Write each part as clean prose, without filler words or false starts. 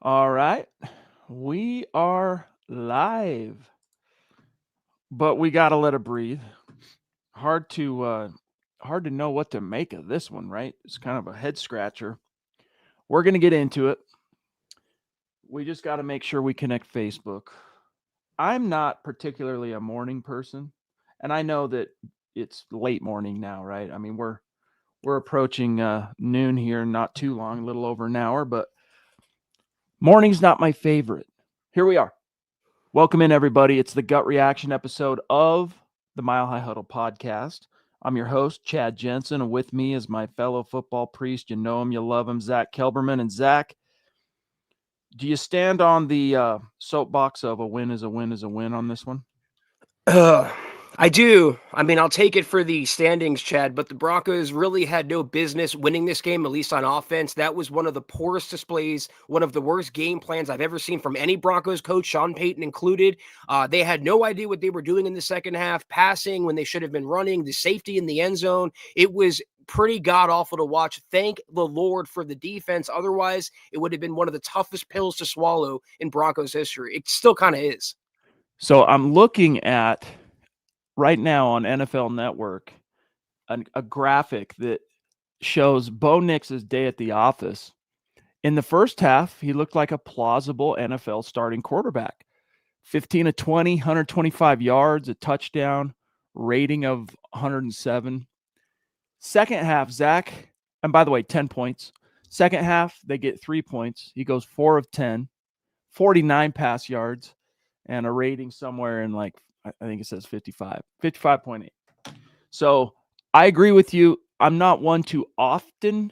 All right. We are live, but we got to let it breathe. Hard to hard to know what to make of this one, right? It's kind of a head scratcher. We're going to get into it. We just got to make sure we connect Facebook. I'm not particularly a morning person, and I know that it's late morning now, right? I mean, we're approaching noon here, not too long, a little over an hour, but morning's not my favorite. Here we are. Welcome in, everybody. It's the gut reaction episode of the Mile High Huddle podcast. I'm your host, Chad Jensen, and with me is my fellow football priest. You know him, you love him, Zack Kelberman. And Zack, do you stand on the soapbox of a win is a win is a win on this one? Uh, I do. I mean, I'll take it for the standings, Chad, but the Broncos really had no business winning this game, at least on offense. That was one of the poorest displays, one of the worst game plans I've ever seen from any Broncos coach, Shawn Payton included. They had no idea what they were doing in the second half, passing when they should have been running, the safety in the end zone. It was pretty god awful to watch. Thank the Lord for the defense. Otherwise, it would have been one of the toughest pills to swallow in Broncos history. It still kind of is. So I'm looking at right now on NFL Network a graphic that shows Bo Nix's day at the office. In the first half, he looked like a plausible NFL starting quarterback. 15 of 20, 125 yards, a touchdown, rating of 107. Second half, Zach, and by the way, 10 points. Second half, they get 3 points. He goes 4 of 10, 49 pass yards, and a rating somewhere in like, I think it says 55.8. So I agree with you. I'm not one to often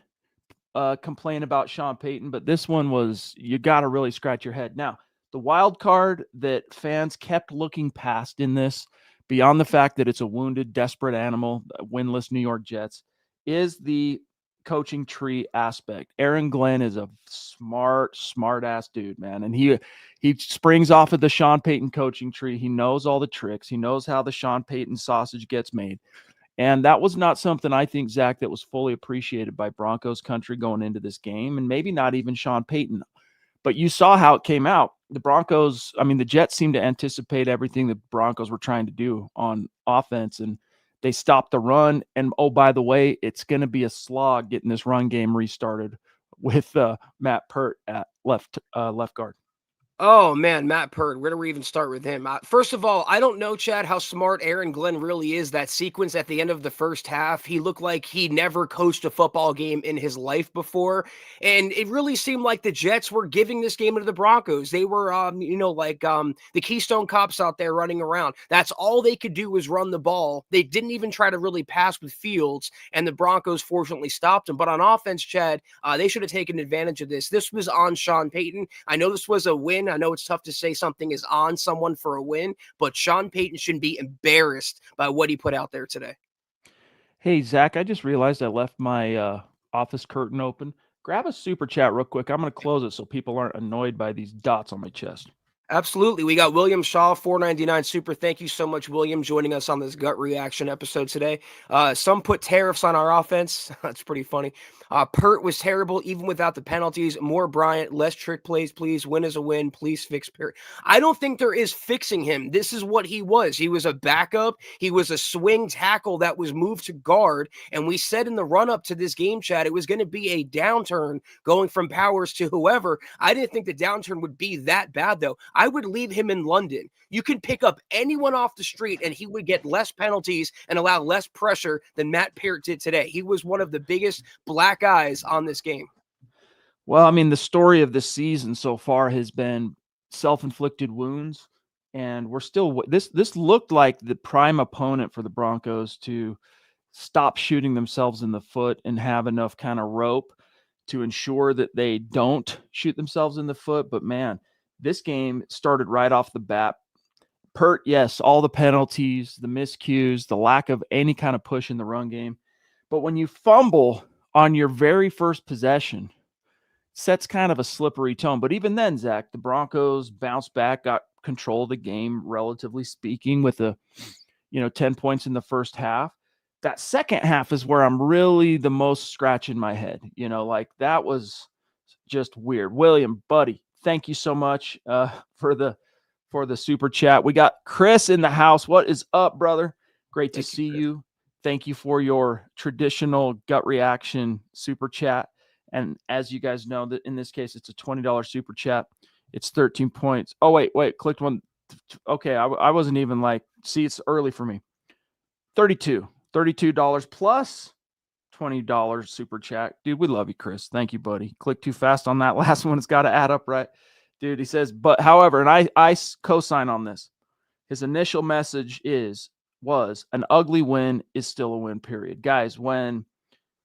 complain about Shawn Payton, but this one was, you got to really scratch your head. Now, the wild card that fans kept looking past in this, beyond the fact that it's a wounded, desperate animal, winless New York Jets, is the coaching tree aspect. Aaron Glenn is a smart ass dude, man. And he springs off of the Shawn Payton coaching tree. He knows all the tricks. He knows how the Shawn Payton sausage gets made. And that was not something, I think, Zach, that was fully appreciated by Broncos country going into this game, and maybe not even Shawn Payton. But you saw how it came out. The Broncos, I mean, the Jets seemed to anticipate everything the Broncos were trying to do on offense, and they stopped the run. And, oh, by the way, it's going to be a slog getting this run game restarted with Matt Peart at left guard. Oh man, Matt Peart. Where do we even start with him? First of all, I don't know, Chad, how smart Aaron Glenn really is. That sequence at the end of the first half, he looked like he never coached a football game in his life before, and it really seemed like the Jets were giving this game to the Broncos. They were, the Keystone Cops out there running around. That's all they could do was run the ball. They didn't even try to really pass with Fields, and the Broncos fortunately stopped him. But on offense, Chad, they should have taken advantage of this. This was on Shawn Payton. I know this was a win. I know it's tough to say something is on someone for a win, but Shawn Payton shouldn't be embarrassed by what he put out there today. Hey, Zach, I just realized I left my office curtain open. Grab a super chat real quick. I'm going to close it so people aren't annoyed by these dots on my chest. Absolutely. We got William Shaw, 499 super. Thank you so much, William, joining us on this gut reaction episode today. Some put tariffs on our offense. That's pretty funny. Peart was terrible, even without the penalties. More Bryant, less trick plays, please. Win is a win. Please fix Peart. I don't think there is fixing him. This is what he was. He was a backup. He was a swing tackle that was moved to guard. And we said in the run-up to this game, Chad, it was going to be a downturn going from Powers to whoever. I didn't think the downturn would be that bad, though. I would leave him in London. You can pick up anyone off the street and he would get less penalties and allow less pressure than Matt Peart did today. He was one of the biggest black eyes on this game. Well, I mean, the story of this season so far has been self-inflicted wounds, and we're still this looked like the prime opponent for the Broncos to stop shooting themselves in the foot and have enough kind of rope to ensure that they don't shoot themselves in the foot. But man, this game started right off the bat. Peart, yes, all the penalties, the miscues, the lack of any kind of push in the run game. But when you fumble on your very first possession, sets kind of a slippery tone. But even then, Zach, the Broncos bounced back, got control of the game, relatively speaking, with 10 points in the first half. That second half is where I'm really the most scratching my head. Like that was just weird. William, buddy, thank you so much for the super chat. We got Chris in the house. What is up, brother? Great to see you. Thank you for your traditional gut reaction super chat. And as you guys know, that in this case, it's a $20 super chat. It's 13 points. Oh, wait, clicked one. Okay, I wasn't even like, see, it's early for me. $32 plus $20 super chat. Dude, we love you, Chris. Thank you, buddy. Click too fast on that last one. It's got to add up, right? Dude, he says, but however, and I co-sign on this. His initial message was an ugly win is still a win, period. Guys, when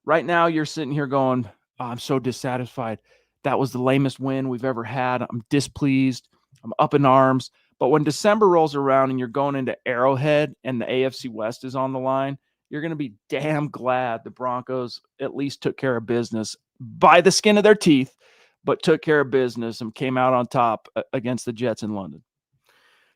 right now you're sitting here going, oh, I'm so dissatisfied. That was the lamest win we've ever had. I'm displeased. I'm up in arms. But when December rolls around and you're going into Arrowhead and the AFC West is on the line, you're going to be damn glad the Broncos at least took care of business by the skin of their teeth, but took care of business and came out on top against the Jets in London.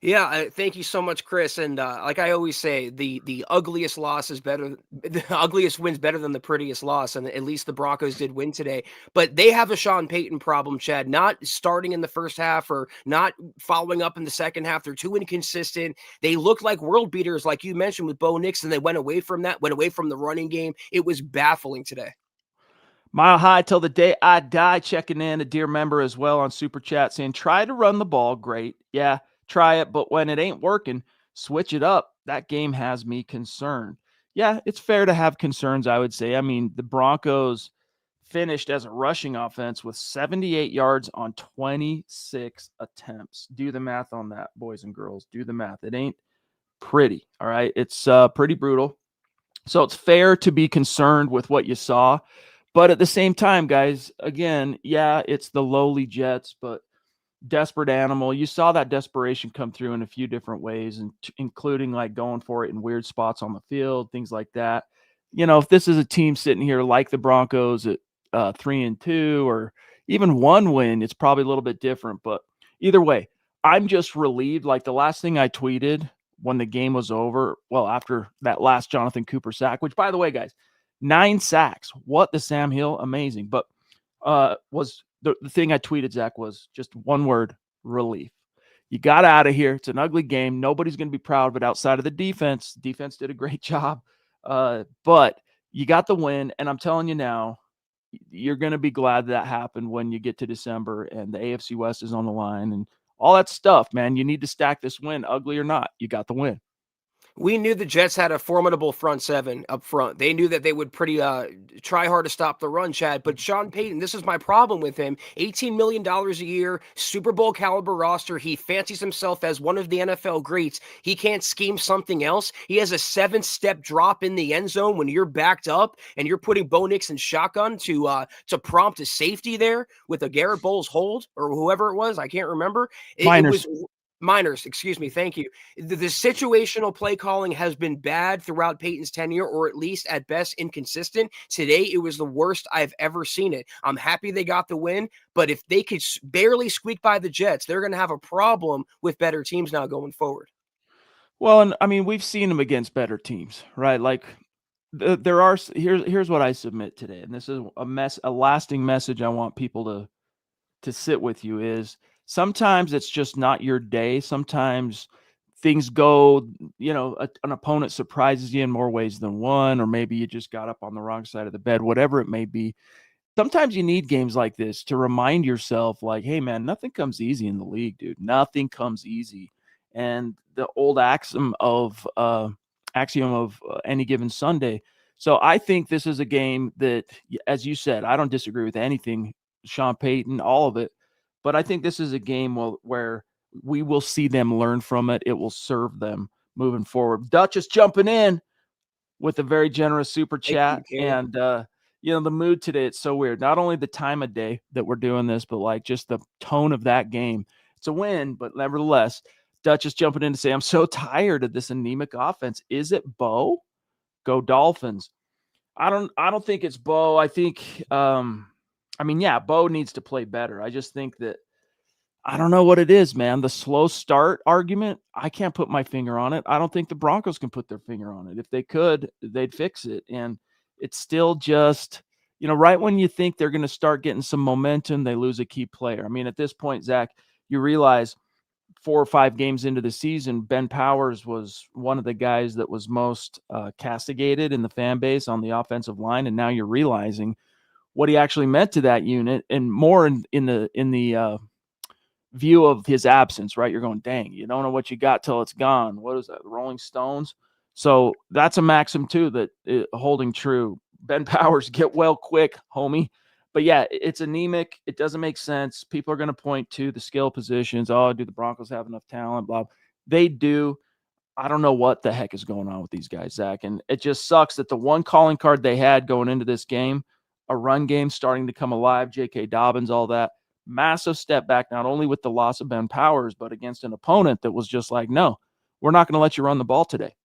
Yeah, thank you so much, Chris. And like I always say, the ugliest loss is better. The ugliest win's better than the prettiest loss. And at least the Broncos did win today. But they have a Shawn Payton problem, Chad. Not starting in the first half or not following up in the second half. They're too inconsistent. They look like world beaters, like you mentioned with Bo Nix, and they went away from that. Went away from the running game. It was baffling today. Mile High till the day I die, checking in, a dear member as well on Super Chat saying, try to run the ball. Great. Yeah, try it. But when it ain't working, switch it up. That game has me concerned. Yeah, it's fair to have concerns, I would say. I mean, the Broncos finished as a rushing offense with 78 yards on 26 attempts. Do the math on that, boys and girls. Do the math. It ain't pretty. All right. It's pretty brutal. So it's fair to be concerned with what you saw. But at the same time, guys, again, yeah, it's the lowly Jets, but desperate animal. You saw that desperation come through in a few different ways, and including like going for it in weird spots on the field, things like that. You know, if this is a team sitting here like the Broncos at 3-2 or even one win, it's probably a little bit different. But either way, I'm just relieved. Like the last thing I tweeted when the game was over, well, after that last Jonathan Cooper sack, which by the way, guys, 9 sacks. What the Sam Hill, amazing. But was the thing I tweeted, Zach, was just one word: relief. You got out of here. It's an ugly game. Nobody's going to be proud of it outside of the defense. Defense did a great job. But you got the win. And I'm telling you now, you're going to be glad that happened when you get to December and the AFC West is on the line and all that stuff, man. You need to stack this win, ugly or not. You got the win. We knew the Jets had a formidable front seven up front. They knew that they would pretty try hard to stop the run, Chad. But Shawn Payton, this is my problem with him. $18 million a year, Super Bowl caliber roster. He fancies himself as one of the NFL greats. He can't scheme something else. He has a 7-step drop in the end zone when you're backed up and you're putting Bo Nix in shotgun to prompt a safety there with a Garrett Bowles hold or whoever it was. I can't remember. It was Miners, excuse me. Thank you. The situational play calling has been bad throughout Peyton's tenure, or at least at best inconsistent. Today, it was the worst I've ever seen it. I'm happy they got the win, but if they could barely squeak by the Jets, they're going to have a problem with better teams now going forward. Well, and I mean, we've seen them against better teams, right? Like here's what I submit today, and this is a lasting message I want people to sit with you is sometimes it's just not your day. Sometimes things go, an opponent surprises you in more ways than one, or maybe you just got up on the wrong side of the bed, whatever it may be. Sometimes you need games like this to remind yourself like, hey man, nothing comes easy in the league, dude. Nothing comes easy. And the old axiom of any given Sunday. So I think this is a game that, as you said, I don't disagree with anything, Shawn Payton, all of it. But I think this is a game where we will see them learn from it. It will serve them moving forward. Duchess jumping in with a very generous super chat. And, the mood today, it's so weird. Not only the time of day that we're doing this, but like just the tone of that game. It's a win, but nevertheless, Duchess jumping in to say, I'm so tired of this anemic offense. Is it Bo? Go Dolphins. I don't think it's Bo. I think, Bo needs to play better. I just think that, I don't know what it is, man. The slow start argument, I can't put my finger on it. I don't think the Broncos can put their finger on it. If they could, they'd fix it. And it's still just, right when you think they're going to start getting some momentum, they lose a key player. I mean, at this point, Zach, you realize 4 or 5 games into the season, Ben Powers was one of the guys that was most castigated in the fan base on the offensive line, and now you're realizing what he actually meant to that unit, and more in the view of his absence, right? You're going, dang, you don't know what you got till it's gone. What is that, the Rolling Stones? So that's a maxim too that holding true. Ben Powers, get well quick, homie. But yeah, it's anemic. It doesn't make sense. People are going to point to the skill positions. Oh, do the Broncos have enough talent? Blah. They do. I don't know what the heck is going on with these guys, Zach. And it just sucks that the one calling card they had going into this game, a run game starting to come alive, J.K. Dobbins, all that, massive step back, not only with the loss of Ben Powers, but against an opponent that was just like, no, we're not going to let you run the ball today.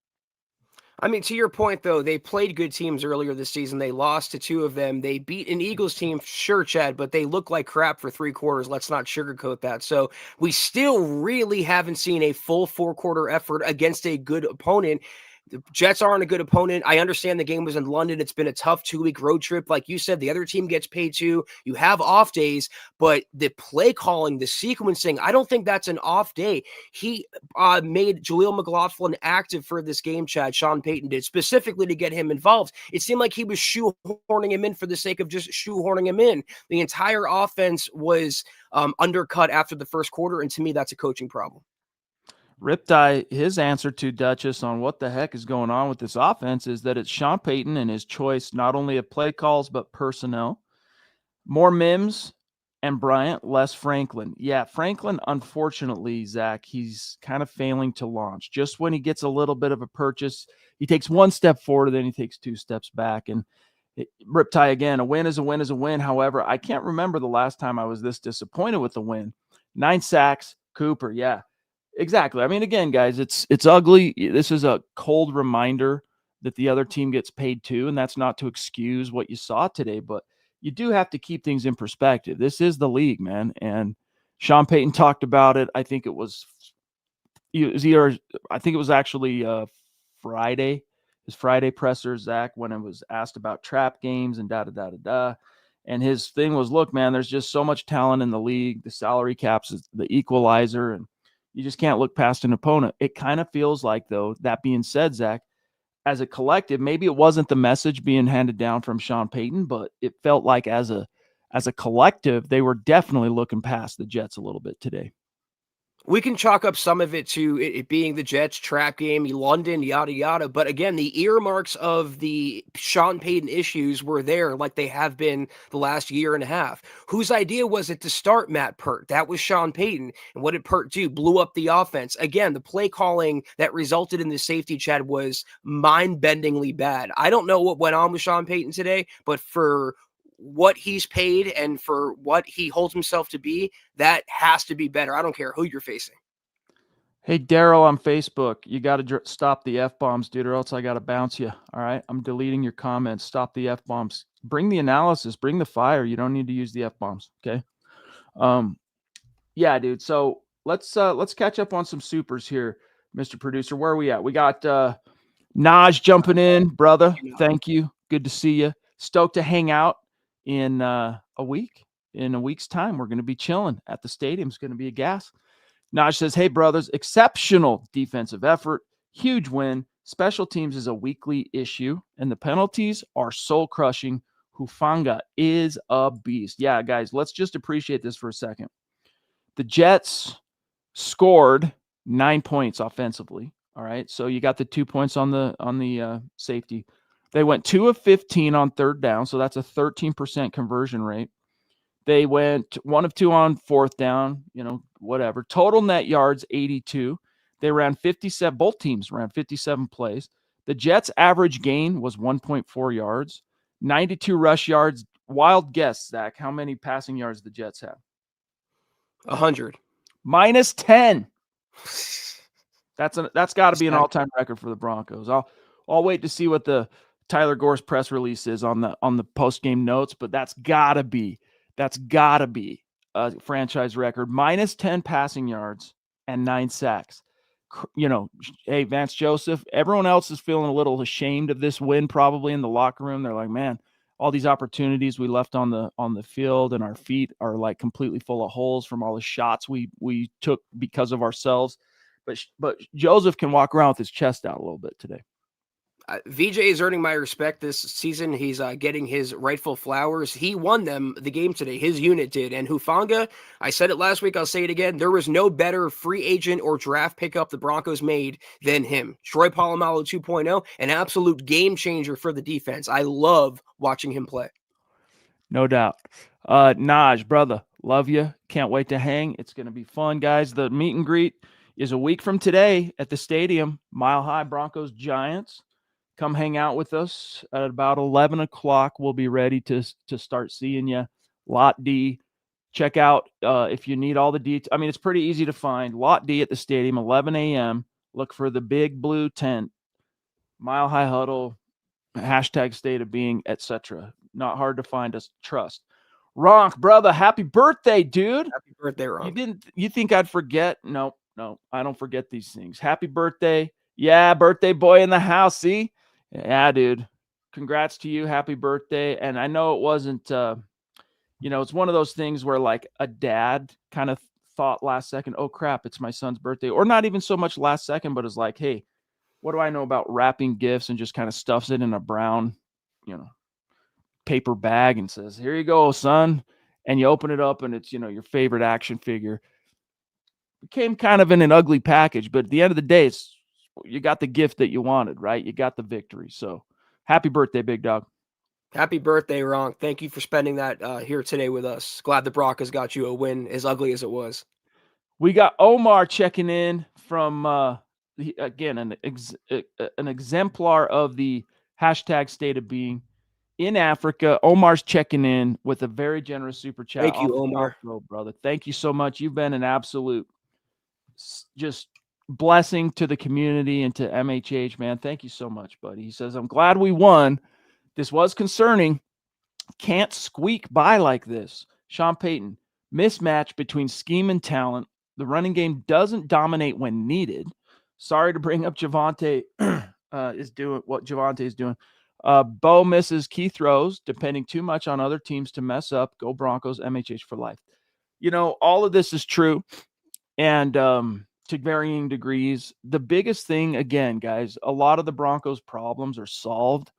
I mean, to your point, though, they played good teams earlier this season. They lost to 2 of them. They beat an Eagles team, sure, Chad, but they look like crap for 3 quarters. Let's not sugarcoat that. So we still really haven't seen a full 4-quarter effort against a good opponent. The Jets aren't a good opponent. I understand the game was in London. It's been a tough 2-week road trip. Like you said, the other team gets paid too. You have off days, but the play calling, the sequencing, I don't think that's an off day. He made Jaleel McLaughlin active for this game, Chad. Shawn Payton did, specifically to get him involved. It seemed like he was shoehorning him in for the sake of just shoehorning him in. The entire offense was undercut after the first quarter, and to me, that's a coaching problem. Ripty, his answer to Duchess on what the heck is going on with this offense is that it's Shawn Payton and his choice not only of play calls, but personnel. More Mims and Bryant, less Franklin. Yeah, Franklin, unfortunately, Zach, he's kind of failing to launch. Just when he gets a little bit of a purchase, he takes 1 step forward, then he takes 2 steps back. And Ripty, again, a win is a win is a win. However, I can't remember the last time I was this disappointed with the win. 9 sacks, Cooper, yeah. Exactly. I mean, again, guys, it's ugly. This is a cold reminder that the other team gets paid too, and that's not to excuse what you saw today, but you do have to keep things in perspective. This is the league, man, and Shawn Payton talked about it. I think it was actually Friday, his Friday presser, Zach, when it was asked about trap games and da. And his thing was, look, man, there's just so much talent in the league. The salary caps is the equalizer, and you just can't look past an opponent. It kind of feels like, though, that being said, Zach, as a collective, maybe it wasn't the message being handed down from Shawn Payton, but it felt like as a collective, they were definitely looking past the Jets a little bit today. We can chalk up some of it to it being the Jets trap game, London, yada, yada. But again, the earmarks of the Shawn Payton issues were there like they have been the last year and a half. Whose idea was it to start Matt Peart? That was Shawn Payton. And what did Peart do? Blew up the offense. Again, the play calling that resulted in the safety, Chad, was mind-bendingly bad. I don't know what went on with Shawn Payton today, but for what he's paid and for what he holds himself to be, that has to be better. I don't care who you're facing. Hey, Daryl on Facebook, you got to stop the F-bombs, dude, or else I got to bounce you. All right? I'm deleting your comments. Stop the F-bombs. Bring the analysis. Bring the fire. You don't need to use the F-bombs, okay? Yeah, dude. So let's catch up on some supers here, Mr. Producer. Where are we at? We got Naj jumping in, brother. Thank you. Good to see you. Stoked to hang out in a week. In a week's time, we're going to be chilling at the stadium. It's going to be a gas. Naj says, hey, brothers, exceptional defensive effort. Huge win. Special teams is a weekly issue, and the penalties are soul-crushing. Hufanga is a beast. Yeah, guys, let's just appreciate this for a second. The Jets scored 9 points offensively. All right, so you got the 2 points on the safety. They went 2 of 15 on third down, so that's a 13% conversion rate. They went 1 of 2 on fourth down, whatever. Total net yards, 82. They ran 57. Both teams ran 57 plays. The Jets' average gain was 1.4 yards, 92 rush yards. Wild guess, Zach, how many passing yards the Jets have? 100. Minus 10. That's got to be an all-time record for the Broncos. I'll wait to see what the Tyler Gore's press release is on the post-game notes, but that's got to be a franchise record. Minus 10 passing yards and 9 sacks. Hey, Vance Joseph, everyone else is feeling a little ashamed of this win probably in the locker room. They're like, man, all these opportunities we left on the field, and our feet are like completely full of holes from all the shots we took because of ourselves. But Joseph can walk around with his chest out a little bit today. VJ is earning my respect this season. He's getting his rightful flowers. He won them the game today. His unit did. And Hufanga, I said it last week, I'll say it again. There was no better free agent or draft pickup the Broncos made than him. Troy Polamalu 2.0, an absolute game changer for the defense. I love watching him play. No doubt. Naj, brother, love you. Can't wait to hang. It's going to be fun, guys. The meet and greet is a week from today at the stadium. Mile High Broncos Giants. Come hang out with us at about 11 o'clock. We'll be ready to start seeing you. Lot D. Check out if you need all the details. I mean, it's pretty easy to find. Lot D at the stadium, 11 a.m. Look for the big blue tent. Mile High Huddle, hashtag state of being, etc. Not hard to find us. Trust. Ronk, brother, happy birthday, dude. Happy birthday, Ronk. You think I'd forget? No, I don't forget these things. Happy birthday. Yeah, birthday boy in the house. See? Yeah, dude. Congrats to you. Happy birthday. And I know it wasn't, it's one of those things where like a dad kind of thought last second, oh crap, it's my son's birthday. Or not even so much last second, but it's like, hey, what do I know about wrapping gifts, and just kind of stuffs it in a brown, paper bag and says, here you go, son. And you open it up and it's, your favorite action figure. It came kind of in an ugly package, but at the end of the day, you got the gift that you wanted, right? You got the victory. So happy birthday, big dog. Happy birthday, Ronk. Thank you for spending that here today with us. Glad the Broncos got you a win, as ugly as it was. We got Omar checking in from, again, an exemplar of the hashtag state of being in Africa. Omar's checking in with a very generous super chat. Thank you, Omar. Brother. Thank you so much. You've been an absolute just blessing to the community and to MHH, man. Thank you so much, buddy. He says, I'm glad we won. This was concerning. Can't squeak by like this. Shawn Payton, mismatch between scheme and talent. The running game doesn't dominate when needed. Sorry to bring up Javonte is doing what Javonte is doing. Bo misses key throws, depending too much on other teams to mess up. Go Broncos, MHH for life. All of this is true. And to varying degrees. The biggest thing, again, guys, a lot of the Broncos' problems are solved.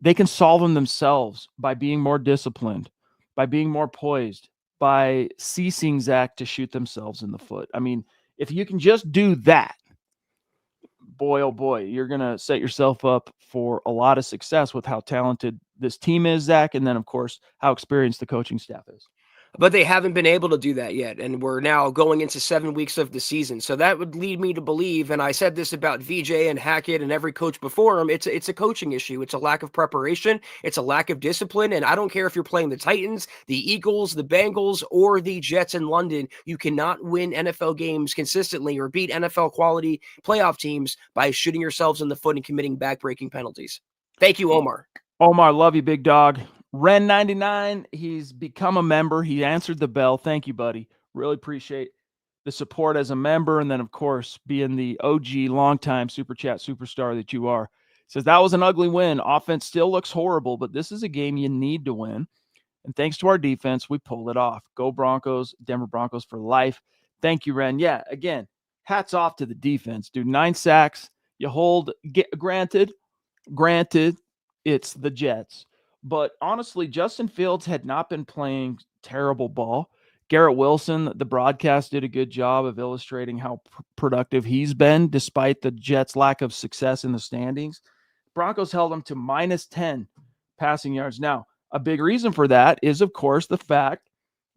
They can solve them themselves by being more disciplined, by being more poised, by ceasing Zach to shoot themselves in the foot. I mean, if you can just do that, boy, oh boy, you're going to set yourself up for a lot of success with how talented this team is, Zach, and then, of course, how experienced the coaching staff is. But they haven't been able to do that yet, and we're now going into 7 weeks of the season. So that would lead me to believe, and I said this about VJ and Hackett and every coach before him, it's a coaching issue. It's a lack of preparation. It's a lack of discipline, and I don't care if you're playing the Titans, the Eagles, the Bengals, or the Jets in London. You cannot win NFL games consistently or beat NFL quality playoff teams by shooting yourselves in the foot and committing back-breaking penalties. Thank you, Omar. Omar, love you, big dog. Ren99, he's become a member. He answered the bell. Thank you, buddy. Really appreciate the support as a member. And then, of course, being the OG longtime Super Chat superstar that you are. Says that was an ugly win. Offense still looks horrible, but this is a game you need to win. And thanks to our defense, we pulled it off. Go Broncos, Denver Broncos for life. Thank you, Ren. Yeah, again, hats off to the defense, dude. 9 sacks. You hold, granted, it's the Jets. But honestly, Justin Fields had not been playing terrible ball. Garrett Wilson, the broadcast did a good job of illustrating how productive he's been despite the Jets' lack of success in the standings. Broncos held him to -10 passing yards. Now, a big reason for that is, of course, the fact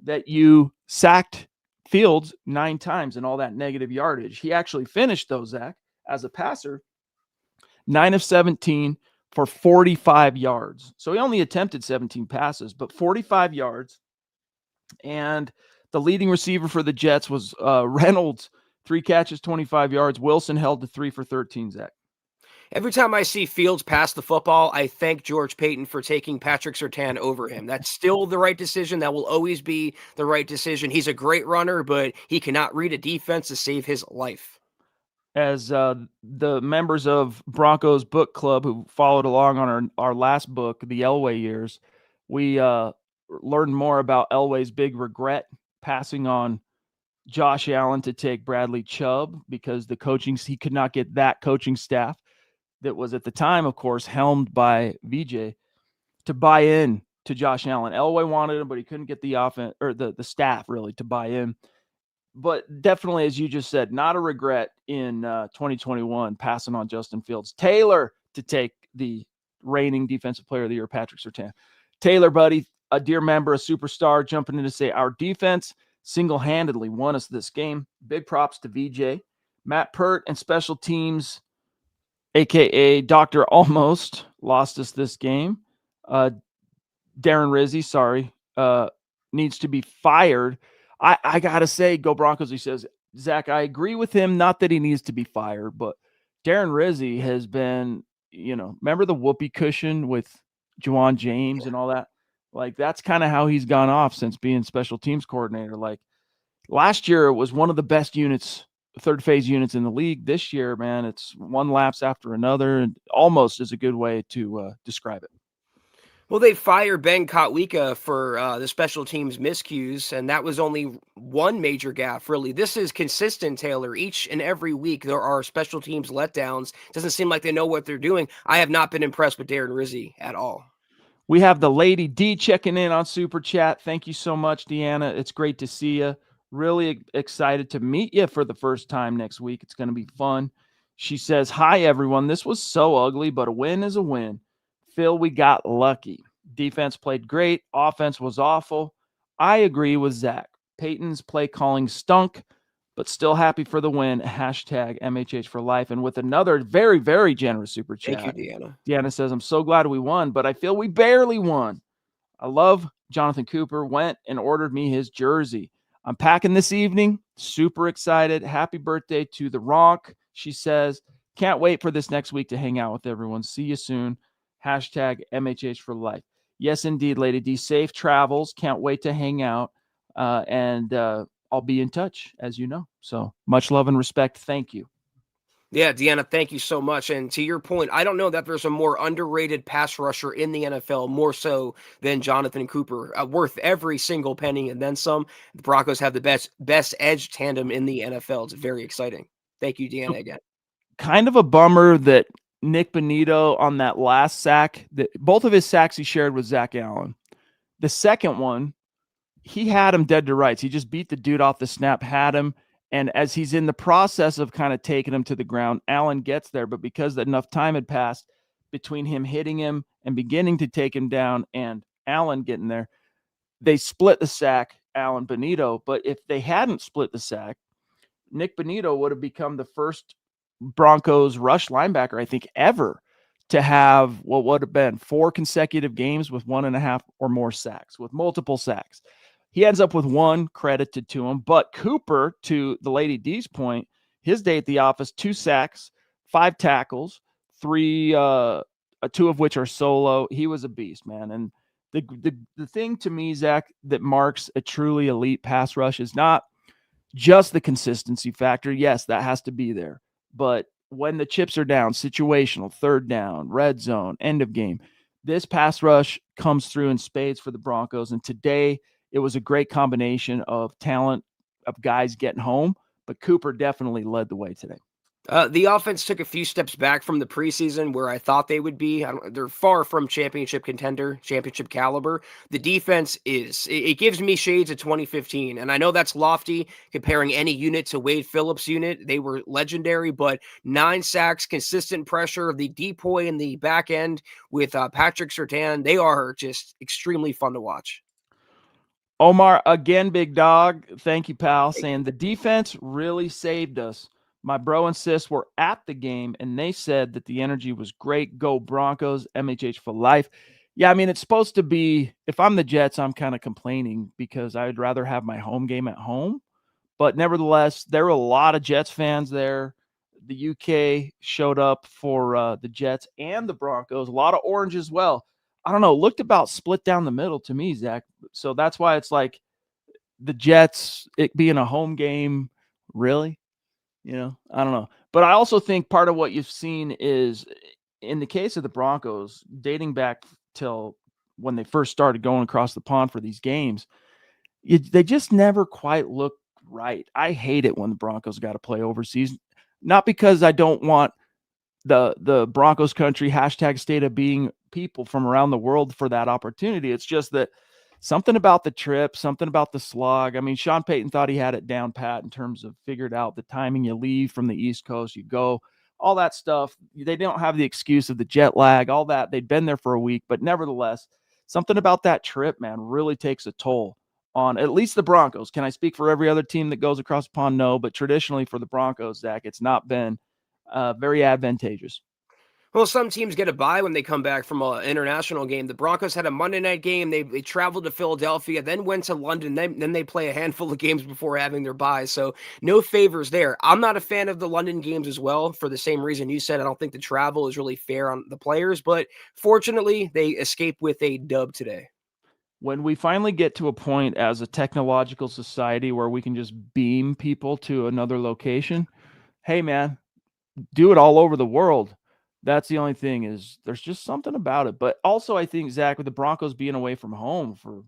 that you sacked Fields 9 times and all that negative yardage. He actually finished, though, Zach, as a passer, 9 of 17 for 45 yards. So he only attempted 17 passes, but 45 yards. And the leading receiver for the Jets was Reynolds, 3 catches, 25 yards. Wilson held to 3 for 13, Zach. Every time I see Fields pass the football, I thank George Payton for taking Patrick Surtain over him. That's still the right decision. That will always be the right decision. He's a great runner, but he cannot read a defense to save his life. As the members of Broncos Book Club who followed along on our last book, The Elway Years, We learned more about Elway's big regret passing on Josh Allen to take Bradley Chubb because he could not get that coaching staff that was at the time, of course, helmed by VJ to buy in to Josh Allen. Elway wanted him, but he couldn't get the offense or the staff really to buy in. But definitely, as you just said, not a regret in 2021 passing on Justin Fields. Taylor to take the reigning Defensive Player of the Year, Patrick Surtain. Taylor, buddy, a dear member, a superstar, jumping in to say our defense single-handedly won us this game. Big props to VJ. Matt Peart and special teams, a.k.a. Dr. Almost, lost us this game. Darren Rizzi, needs to be fired. I got to say, go Broncos, he says. Zach, I agree with him. Not that he needs to be fired, but Darren Rizzi has been, remember the whoopee cushion with Juwan James and all that? Like, that's kind of how he's gone off since being special teams coordinator. Like, last year, it was one of the best units, third phase units in the league. This year, man, it's one lapse after another, and almost is a good way to describe it. Well, they fired Ben Kotwika for the special teams miscues, and that was only one major gaffe, really. This is consistent, Taylor. Each and every week, there are special teams letdowns. Doesn't seem like they know what they're doing. I have not been impressed with Darren Rizzi at all. We have the Lady D checking in on Super Chat. Thank you so much, Deanna. It's great to see you. Really excited to meet you for the first time next week. It's going to be fun. She says, hi, everyone. This was so ugly, but a win is a win. Phil, we got lucky. Defense played great. Offense was awful. I agree with Zach. Payton's play calling stunk, but still happy for the win. Hashtag MHH for life. And with another very, very generous super chat. Thank you, Deanna. Deanna says, I'm so glad we won, but I feel we barely won. I love Jonathan Cooper. Went and ordered me his jersey. I'm packing this evening. Super excited. Happy birthday to the Ronk. She says, can't wait for this next week to hang out with everyone. See you soon. Hashtag MHH for life. Yes, indeed, Lady D. Safe travels. Can't wait to hang out. And I'll be in touch, as you know. So much love and respect. Thank you. Yeah, Deanna, thank you so much. And to your point, I don't know that there's a more underrated pass rusher in the NFL, more so than Jonathan Cooper, worth every single penny and then some. The Broncos have the best edge tandem in the NFL. It's very exciting. Thank you, Deanna, again. Kind of a bummer that Nick Bonito on that last sack, that both of his sacks he shared with Zach Allen. The second one, he had him dead to rights. He just beat the dude off the snap, had him. And as he's in the process of kind of taking him to the ground, Allen gets there. But because enough time had passed between him hitting him and beginning to take him down and Allen getting there, they split the sack, Allen Bonito. But if they hadn't split the sack, Nick Bonito would have become the first Broncos rush linebacker, I think, ever to have what would have been 4 consecutive games with 1.5 or more sacks, with multiple sacks. He ends up with 1, credited to him. But Cooper, to the Lady D's point, his day at the office, 2 sacks, 5 tackles, 3, 2 of which are solo. He was a beast, man. And the thing to me, Zach, that marks a truly elite pass rush is not just the consistency factor. Yes, that has to be there. But when the chips are down, situational, third down, red zone, end of game, this pass rush comes through in spades for the Broncos. And today it was a great combination of talent, of guys getting home, but Cooper definitely led the way today. The offense took a few steps back from the preseason where I thought they would be. They're far from championship contender, championship caliber. The defense is. It gives me shades of 2015. And I know that's lofty comparing any unit to Wade Phillips' unit. They were legendary, but 9 sacks, consistent pressure, the depoy in the back end with Patrick Surtain, they are just extremely fun to watch. Omar, again, big dog. Thank you, pal. Saying the defense really saved us. My bro and sis were at the game, and they said that the energy was great. Go Broncos, MHH for life. Yeah, I mean, it's supposed to be, if I'm the Jets, I'm kind of complaining because I'd rather have my home game at home. But nevertheless, there were a lot of Jets fans there. The UK showed up for the Jets and the Broncos. A lot of orange as well. I don't know, looked about split down the middle to me, Zach. So that's why it's like the Jets, it being a home game, really? I don't know. But I also think part of what you've seen is in the case of the Broncos, dating back till when they first started going across the pond for these games, they just never quite look right. I hate it when the Broncos got to play overseas, not because I don't want the Broncos country hashtag state of being people from around the world for that opportunity. It's just that something about the trip, something about the slog. I mean, Shawn Payton thought he had it down pat in terms of figured out the timing. You leave from the East Coast, you go, all that stuff. They don't have the excuse of the jet lag, all that. They'd been there for a week, but nevertheless, something about that trip, man, really takes a toll on at least the Broncos. Can I speak for every other team that goes across the pond? No, but traditionally for the Broncos, Zach, it's not been very advantageous. Well, some teams get a bye when they come back from an international game. The Broncos had a Monday night game. They traveled to Philadelphia, then went to London. Then they play a handful of games before having their bye. So no favors there. I'm not a fan of the London games as well for the same reason you said. I don't think the travel is really fair on the players, but fortunately they escape with a dub today. When we finally get to a point as a technological society where we can just beam people to another location, hey man, do it all over the world. That's the only thing is there's just something about it. But also I think, Zach, with the Broncos being away from home for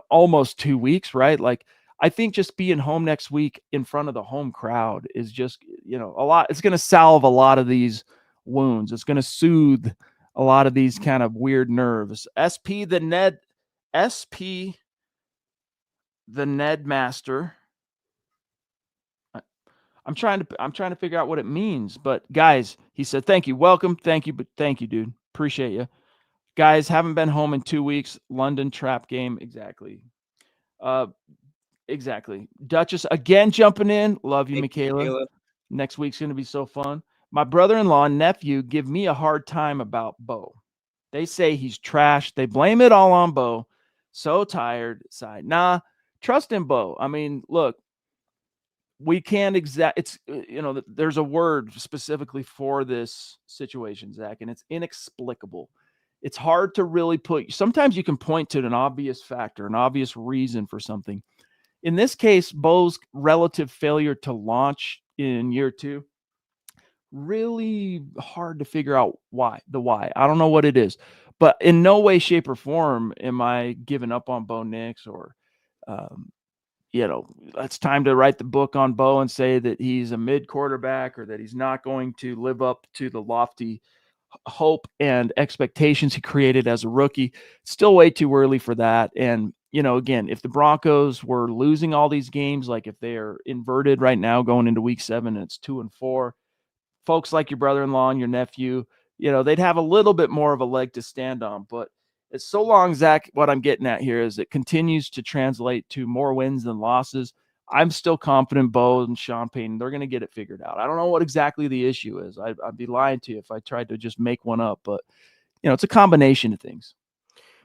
almost 2 weeks, right? Like I think just being home next week in front of the home crowd is just, a lot. It's going to salve a lot of these wounds. It's going to soothe a lot of these kind of weird nerves. SP the Ned Master. I'm trying to figure out what it means, but guys, he said, thank you, welcome, thank you, but thank you, dude, appreciate you, guys. Haven't been home in 2 weeks. London trap game, exactly. Uh, exactly. Duchess again jumping in. Love you, Thank you, Michaela. Michaela. Next week's gonna be so fun. My brother-in-law and nephew give me a hard time about Bo. They say he's trash. They blame it all on Bo. So tired. Side. Nah, trust in Bo. I mean, look, we can't it's there's a word specifically for this situation, Zach, and it's inexplicable. It's hard to really put. Sometimes you can point to an obvious factor, an obvious reason for something. In this case, Bo's relative failure to launch in year two, really hard to figure out why. I don't know what it is, but in no way, shape, or form am I giving up on Bo Nix or um, it's time to write the book on Bo and say that he's a mid quarterback or that he's not going to live up to the lofty hope and expectations he created as a rookie. Still way too early for that. And, again, if the Broncos were losing all these games, like if they are inverted right now going into week 7 and it's 2-4, folks like your brother-in-law and your nephew, they'd have a little bit more of a leg to stand on. But it's so long, Zach, what I'm getting at here is it continues to translate to more wins than losses. I'm still confident Bo and Shawn Payton, they're going to get it figured out. I don't know what exactly the issue is. I'd be lying to you if I tried to just make one up, but it's a combination of things.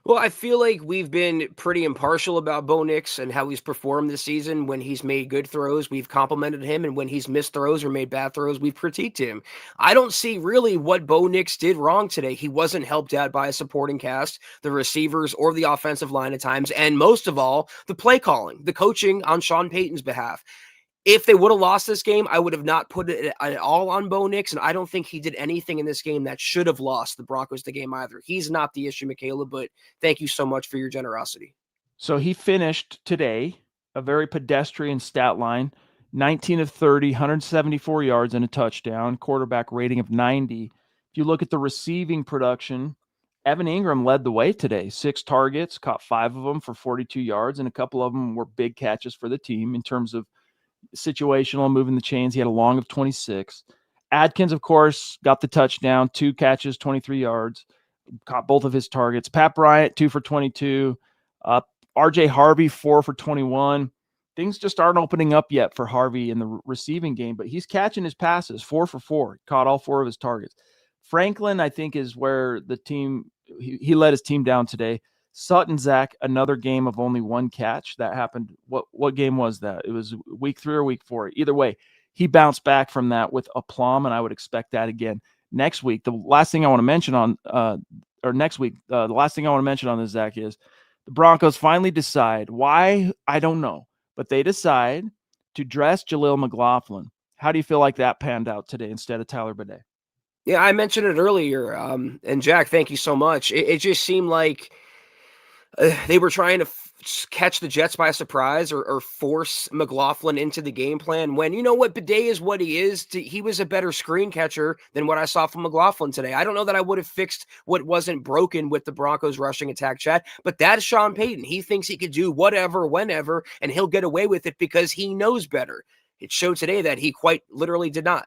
Well, I feel like we've been pretty impartial about Bo Nix and how he's performed this season. When he's made good throws, we've complimented him, and when he's missed throws or made bad throws, we've critiqued him. I don't see really what Bo Nix did wrong today. He wasn't helped out by a supporting cast, the receivers, or the offensive line at times, and most of all, the play calling, the coaching on Shawn Payton's behalf. If they would have lost this game, I would have not put it at all on Bo Nix, and I don't think he did anything in this game that should have lost the Broncos the game either. He's not the issue, Michaela, but thank you so much for your generosity. So he finished today a very pedestrian stat line, 19 of 30, 174 yards and a touchdown, quarterback rating of 90. If you look at the receiving production, Evan Ingram led the way today. 6 targets, caught 5 of them for 42 yards, and a couple of them were big catches for the team in terms of situational, moving the chains. He had a long of 26. Adkins, of course, got the touchdown, 2 catches, 23 yards, caught both of his targets. Pat Bryant, 2 for 22. RJ Harvey, 4 for 21. Things just aren't opening up yet for Harvey in the receiving game, but he's catching his passes, 4 for 4. Caught all 4 of his targets. Franklin, I think, is where the team, he led his team down today. Sutton, Zach, another game of only 1 catch. That happened. What game was that? It was week 3 or week 4. Either way, he bounced back from that with aplomb, and I would expect that again next week. The last thing I want to mention on the last thing I want to mention on this, Zach, is the Broncos finally decide, why, I don't know, but they decide to dress Jaleel McLaughlin. How do you feel like that panned out today instead of Tyler Bidet? Yeah, I mentioned it earlier. And Jack, thank you so much. It just seemed like they were trying to catch the Jets by surprise, or force McLaughlin into the game plan when, you know what, Bidet is what he is. He was a better screen catcher than what I saw from McLaughlin today. I don't know that I would have fixed what wasn't broken with the Broncos rushing attack, Chad, but that is Shawn Payton. He thinks he could do whatever, whenever, and he'll get away with it because he knows better. It showed today that he quite literally did not.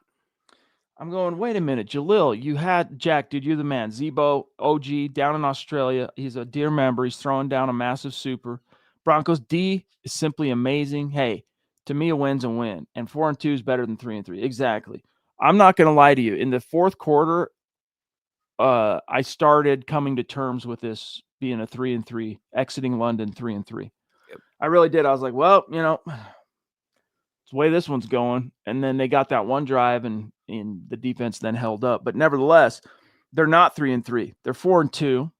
I'm going, wait a minute, Jaleel, you had Jack, dude, you're the man. Zebo, OG, down in Australia. He's a dear member. He's throwing down a massive super. Broncos D is simply amazing. Hey, to me, a win's a win. And 4-2 is better than 3-3. Exactly. I'm not going to lie to you. In the fourth quarter, I started coming to terms with this being a 3-3, exiting London 3-3. Yep. I really did. I was like, well, it's the way this one's going. And then they got that one drive, and the defense then held up. But nevertheless, they're not 3-3. They're 4-2.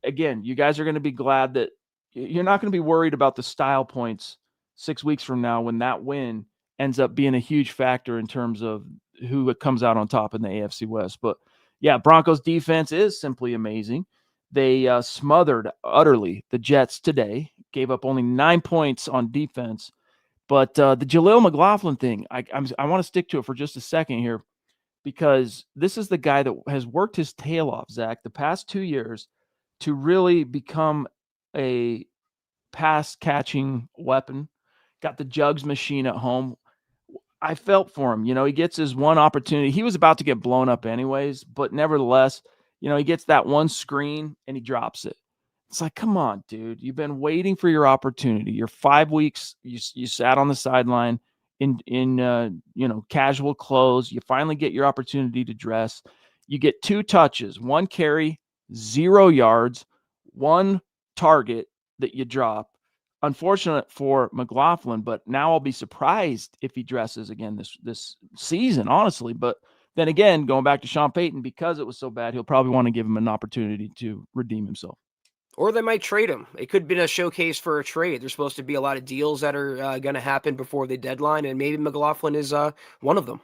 Again, you guys are going to be glad that you're not going to be worried about the style points 6 weeks from now when that win ends up being a huge factor in terms of who comes out on top in the AFC West. But yeah, Broncos defense is simply amazing. They smothered utterly the Jets today, gave up only 9 points on defense. But the Jaleel McLaughlin thing, I want to stick to it for just a second here, because this is the guy that has worked his tail off, Zach, the past 2 years to really become a pass-catching weapon. Got the jugs machine at home. I felt for him. He gets his one opportunity. He was about to get blown up anyways, but nevertheless, he gets that one screen and he drops it. It's like, come on, dude. You've been waiting for your opportunity. You're 5 weeks. You sat on the sideline in casual clothes. You finally get your opportunity to dress. You get 2 touches, 1 carry, 0 yards, 1 target that you drop. Unfortunate for McLaughlin, but now I'll be surprised if he dresses again this season, honestly. But then again, going back to Shawn Payton, because it was so bad, he'll probably want to give him an opportunity to redeem himself. Or they might trade him. It could have been a showcase for a trade. There's supposed to be a lot of deals that are going to happen before the deadline, and maybe McLaughlin is one of them.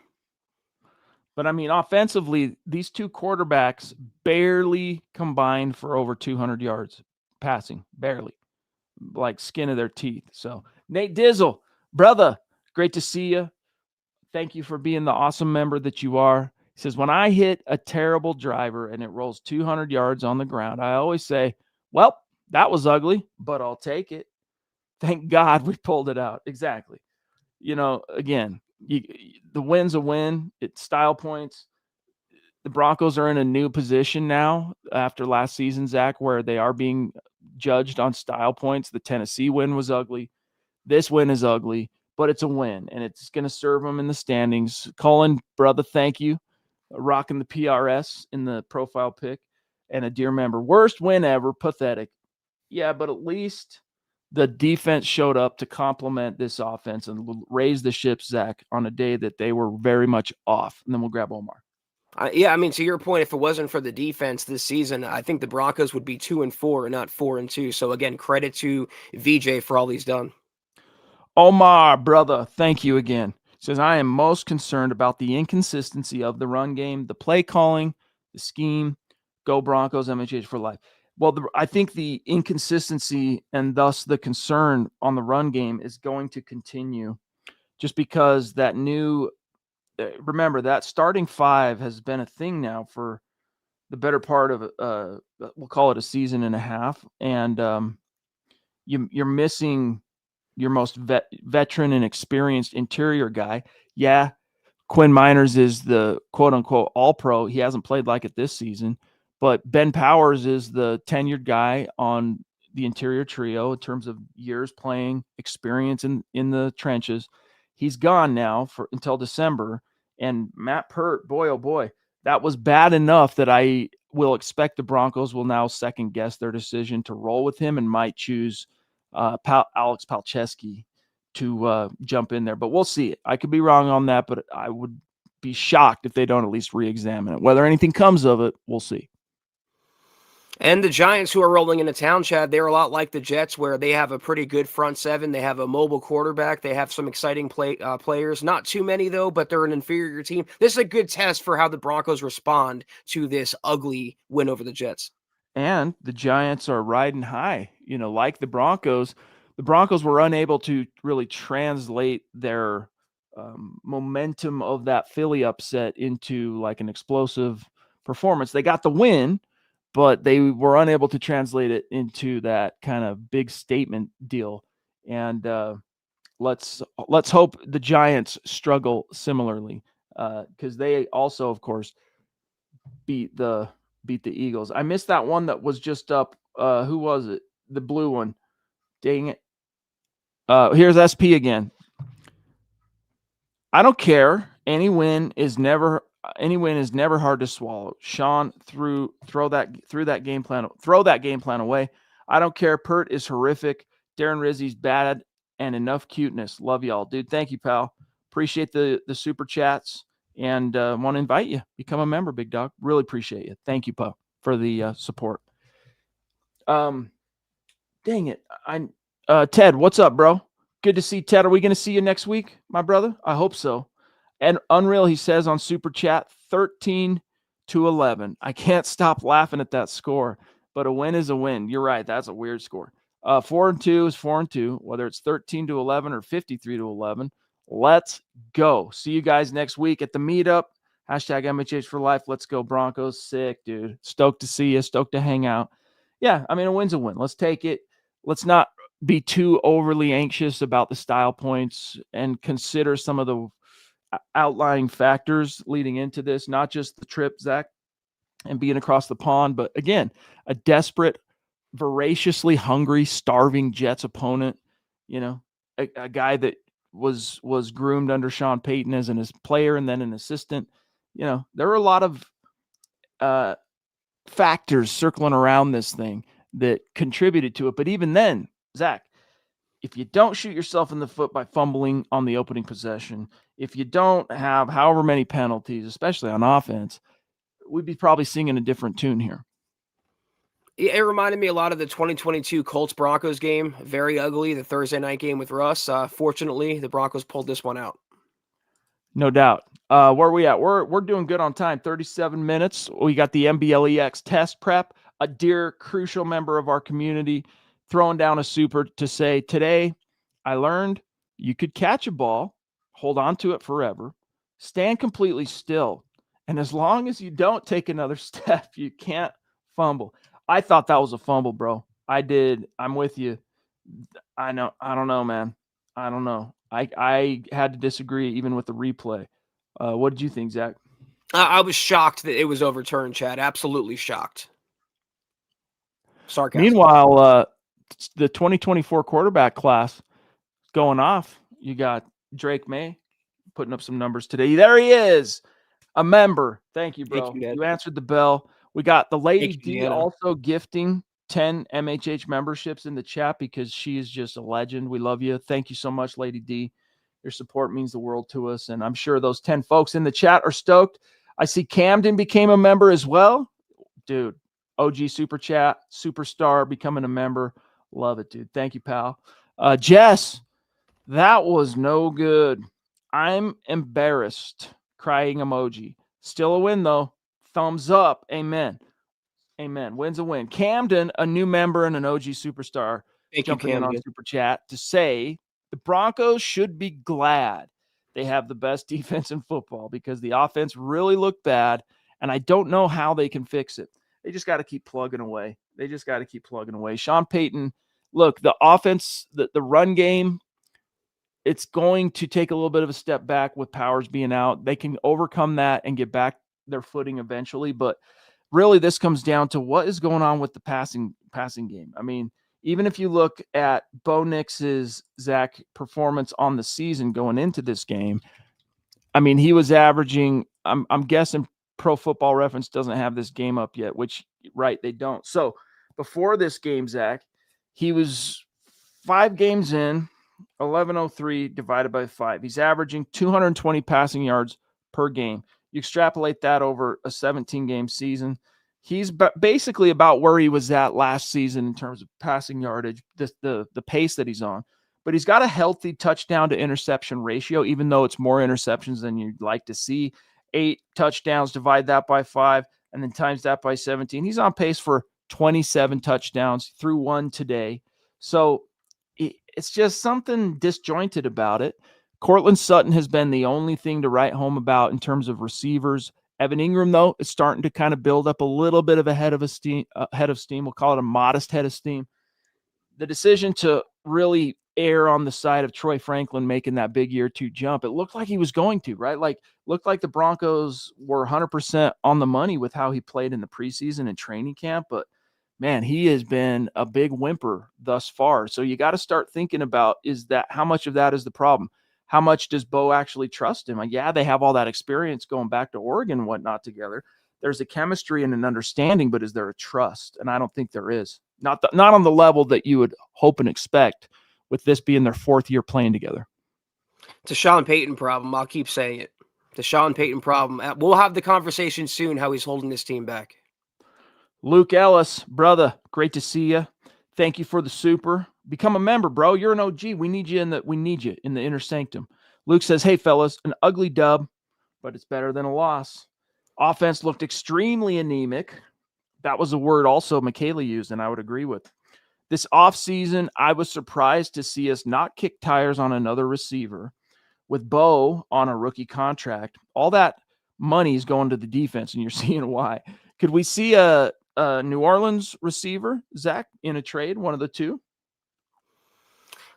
But I mean, offensively, these 2 quarterbacks barely combined for over 200 yards passing, barely, like skin of their teeth. So Nate Dizzle, brother, great to see you. Thank you for being the awesome member that you are. He says, when I hit a terrible driver and it rolls 200 yards on the ground, I always say, well, that was ugly, but I'll take it. Thank God we pulled it out. Exactly. Again, the win's a win. It's style points. The Broncos are in a new position now after last season, Zach, where they are being judged on style points. The Tennessee win was ugly. This win is ugly, but it's a win, and it's going to serve them in the standings. Colin, brother, thank you. Rocking the PRS in the profile pic, and a dear member. Worst win ever. Pathetic. Yeah, but at least the defense showed up to complement this offense and raise the ship, Zach, on a day that they were very much off. And then we'll grab Omar. Yeah, I mean, to your point, if it wasn't for the defense this season, I think the Broncos would be 2-4 and not 4-2. So again, credit to VJ for all he's done. Omar, brother, thank you again. Says, I am most concerned about the inconsistency of the run game, the play calling, the scheme. Go Broncos, MHH for life. Well, I think the inconsistency and thus the concern on the run game is going to continue, just because that new remember that starting 5 has been a thing now for the better part of we'll call it a season and a half, and you're missing your most veteran and experienced interior guy. Yeah, Quinn Miners is the quote-unquote all-pro. He hasn't played like it this season, but Ben Powers is the tenured guy on the interior trio in terms of years playing, experience in the trenches. He's gone now until December, and Matt Peart, boy, oh boy, that was bad enough that I will expect the Broncos will now second-guess their decision to roll with him and might choose Alex Palczewski to jump in there. But we'll see it. I could be wrong on that, but I would be shocked if they don't at least re-examine it. Whether anything comes of it, we'll see. And the Giants, who are rolling into town, Chad, they're a lot like the Jets, where they have a pretty good front seven. They have a mobile quarterback. They have some exciting players. Not too many, though, but they're an inferior team. This is a good test for how the Broncos respond to this ugly win over the Jets. And the Giants are riding high, like the Broncos. The Broncos were unable to really translate their momentum of that Philly upset into like an explosive performance. They got the win, but they were unable to translate it into that kind of big statement deal. And let's hope the Giants struggle similarly, because they also, of course, beat the Eagles. I missed that one that was just up. Who was it? The blue one. Dang it. Here's SP again. I don't care. Any win is never hard to swallow. Shawn throw that game plan away. I don't care. Peart is horrific. Darren Rizzi's bad and enough cuteness. Love y'all, dude. Thank you, pal. Appreciate the super chats and want to invite you. Become a member, big dog. Really appreciate you. Thank you, pal, for the support. Dang it. Ted, what's up, bro? Good to see Ted. Are we going to see you next week, my brother? I hope so. And Unreal, he says on Super Chat, 13-11. I can't stop laughing at that score, but a win is a win. You're right. That's a weird score. 4-2 is 4-2, whether it's 13-11 or 53-11. Let's go. See you guys next week at the meetup. Hashtag MHH for life. Let's go Broncos. Sick, dude. Stoked to see you. Stoked to hang out. Yeah, I mean, a win's a win. Let's take it. Let's not be too overly anxious about the style points and consider some of the outlying factors leading into this, not just the trip, Zach, and being across the pond, but again, a desperate, voraciously hungry, starving Jets opponent, a guy that was groomed under Shawn Payton as his player and then an assistant. There were a lot of factors circling around this thing that contributed to it. But even then, Zach, if you don't shoot yourself in the foot by fumbling on the opening possession, if you don't have however many penalties, especially on offense, we'd be probably singing a different tune here. It reminded me a lot of the 2022 Colts-Broncos game. Very ugly, the Thursday night game with Russ. Fortunately, the Broncos pulled this one out. No doubt. Where are we at? We're doing good on time. 37 minutes. We got the MBLEX test prep. A dear, crucial member of our community throwing down a super to say, today I learned you could catch a ball, hold on to it forever, stand completely still, and as long as you don't take another step, you can't fumble. I thought that was a fumble, bro. I did. I'm with you. I know. I don't know, man. I don't know. I had to disagree even with the replay. What did you think, Zach? I was shocked that it was overturned, Chad. Absolutely shocked. Sarcasm. Meanwhile, the 2024 quarterback class going off. You got Drake May putting up some numbers today. There he is, a member. Thank you, bro. Thank you, you answered the bell. We got the Lady D Deanna. also gifting 10 MHH memberships in the chat because she is just a legend. We love you. Thank you so much, Lady D. Your support means the world to us, and I'm sure those 10 folks in the chat are stoked. I see Camden became a member as well. Dude, OG Super Chat, superstar, becoming a member. Love it, dude. Thank you, pal. Jess, that was no good. I'm embarrassed. Crying emoji. Still a win, though. Thumbs up. Amen. Amen. Win's a win. Camden, a new member and an OG superstar, jumping in on Super Chat to say the Broncos should be glad they have the best defense in football because the offense really looked bad, and I don't know how they can fix it. They just got to keep plugging away. Shawn Payton, look, the offense, the run game, it's going to take a little bit of a step back with Powers being out. They can overcome that and get back their footing eventually, but really this comes down to what is going on with the passing game. I mean, even if you look at Bo Nix's Zach performance on the season going into this game, I mean, he was averaging, I'm guessing Pro Football Reference doesn't have this game up yet, which, right, they don't. So before this game, Zach, he was 5 games in, 1103 divided by 5. He's averaging 220 passing yards per game. You extrapolate that over a 17-game season, He's basically about where he was at last season in terms of passing yardage, the pace that he's on. But he's got a healthy touchdown to interception ratio, even though it's more interceptions than you'd like to see. 8 touchdowns, divide that by 5, and then times that by 17. He's on pace for 27 touchdowns, through 1 today. So it's just something disjointed about it. Cortland Sutton has been the only thing to write home about in terms of receivers. Evan Ingram, though, is starting to kind of build up a little bit of a head of steam. We'll call it a modest head of steam. The decision to really err on the side of Troy Franklin making that big year 2 jump, it looked like he was going to, right? Like, looked like the Broncos were 100% on the money with how he played in the preseason and training camp. But man, he has been a big whimper thus far. So you got to start thinking about, how much of that is the problem? How much does Bo actually trust him? Like, yeah, they have all that experience going back to Oregon and whatnot together. There's a chemistry and an understanding, but is there a trust? And I don't think there is. Not on the level that you would hope and expect with this being their 4th year playing together. It's a Shawn Payton problem. I'll keep saying it. The Shawn Payton problem. We'll have the conversation soon how he's holding this team back. Luke Ellis, brother, great to see you. Thank you for the super. Become a member, bro. You're an OG. We need you in the inner sanctum. Luke says, hey, fellas, an ugly dub, but it's better than a loss. Offense looked extremely anemic. That was a word also Michaela used, and I would agree with. This offseason, I was surprised to see us not kick tires on another receiver. With Bo on a rookie contract, all that money is going to the defense, and you're seeing why. Could we see a New Orleans receiver, Zach, in a trade, one of the two?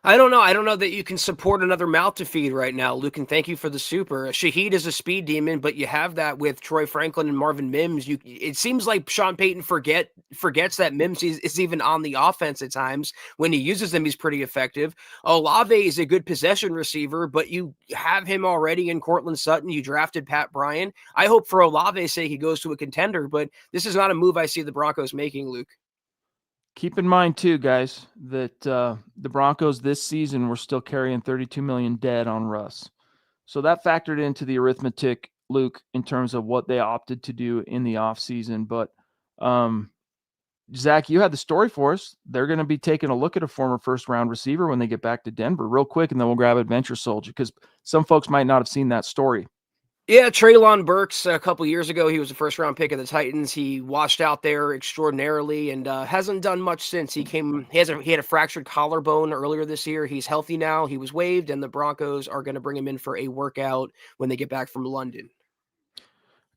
I don't know. I don't know that you can support another mouth to feed right now, Luke, and thank you for the super. Shaheed is a speed demon, but you have that with Troy Franklin and Marvin Mims. It seems like Shawn Payton forgets that Mims is even on the offense at times. When he uses them, he's pretty effective. Olave is a good possession receiver, but you have him already in Cortland Sutton. You drafted Pat Bryant. I hope for Olave's sake he goes to a contender, but this is not a move I see the Broncos making, Luke. Keep in mind, too, guys, that the Broncos this season were still carrying $32 million dead on Russ. So that factored into the arithmetic, Luke, in terms of what they opted to do in the offseason. But, Zach, you had the story for us. They're going to be taking a look at a former first-round receiver when they get back to Denver real quick, and then we'll grab Adventure Soldier because some folks might not have seen that story. Yeah, Treylon Burks, a couple years ago, he was a first-round pick of the Titans. He washed out there extraordinarily and hasn't done much since. He had a fractured collarbone earlier this year. He's healthy now. He was waived, and the Broncos are going to bring him in for a workout when they get back from London.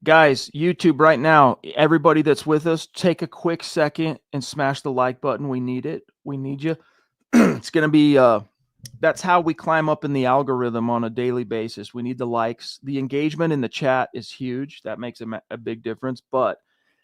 Guys, YouTube right now, everybody that's with us, take a quick second and smash the like button. We need it. We need you. It's going to be that's how we climb up in the algorithm on a daily basis. We need the likes. The engagement in the chat is huge. That makes a big difference. But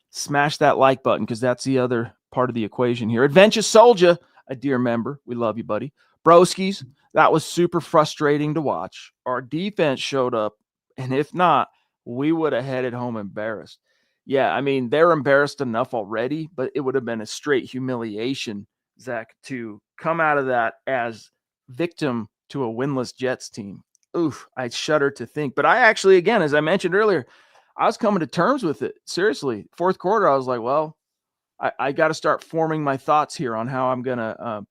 smash that like button because that's the other part of the equation here. Adventure Soldier, a dear member. We love you, buddy. Broskies, that was super frustrating to watch. Our defense showed up, and if not, we would have headed home embarrassed. Yeah, I mean, they're embarrassed enough already, but it would have been a straight humiliation, Zach, to come out of that as victim to a winless Jets team. Oof, I shudder to think. But I actually, again, as I mentioned earlier, I was coming to terms with it. Seriously, 4th quarter, I was like, well, I got to start forming my thoughts here on how I'm going to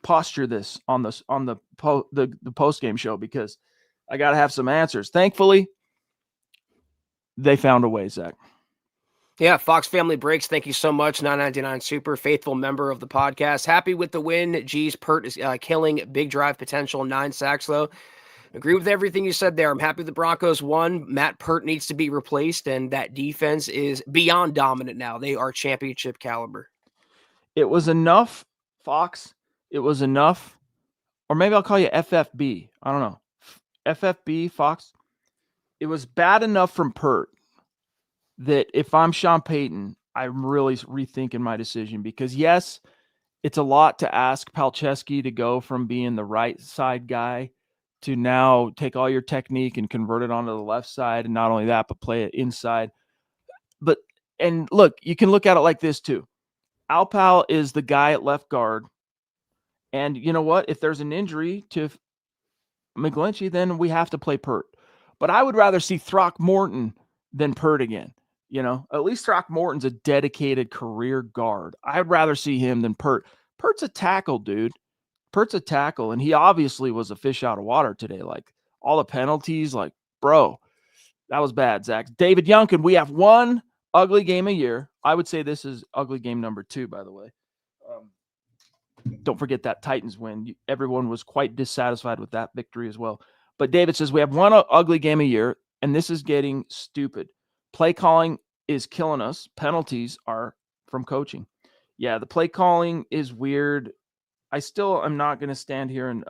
posture this on the post-game show because I got to have some answers. Thankfully, they found a way, Zach. Yeah, Fox Family Breaks, thank you so much. 999 Super, faithful member of the podcast. Happy with the win. Geez, Peart is killing. Big drive potential, 9 sacks, though. Agree with everything you said there. I'm happy the Broncos won. Matt Peart needs to be replaced, and that defense is beyond dominant now. They are championship caliber. It was enough, Fox. It was enough. Or maybe I'll call you FFB. I don't know. FFB, Fox. It was bad enough from Peart that if I'm Shawn Payton, I'm really rethinking my decision because, yes, it's a lot to ask Palczewski to go from being the right side guy to now take all your technique and convert it onto the left side. And not only that, but play it inside. And look, you can look at it like this too. Alpal is the guy at left guard. And you know what? If there's an injury to McGlinchey, then we have to play Peart. But I would rather see Throckmorton than Peart again. At least Throckmorton's a dedicated career guard. I'd rather see him than Peart. Peart's a tackle, dude. Peart's a tackle, and he obviously was a fish out of water today. Like, all the penalties, like, bro, that was bad, Zach. David Youngkin, we have one ugly game a year. I would say this is ugly game number 2, by the way. Don't forget that Titans win. Everyone was quite dissatisfied with that victory as well. But David says we have one ugly game a year, and this is getting stupid. Play calling is killing us. Penalties are from coaching. Yeah, the play calling is weird. I still am not going to stand here and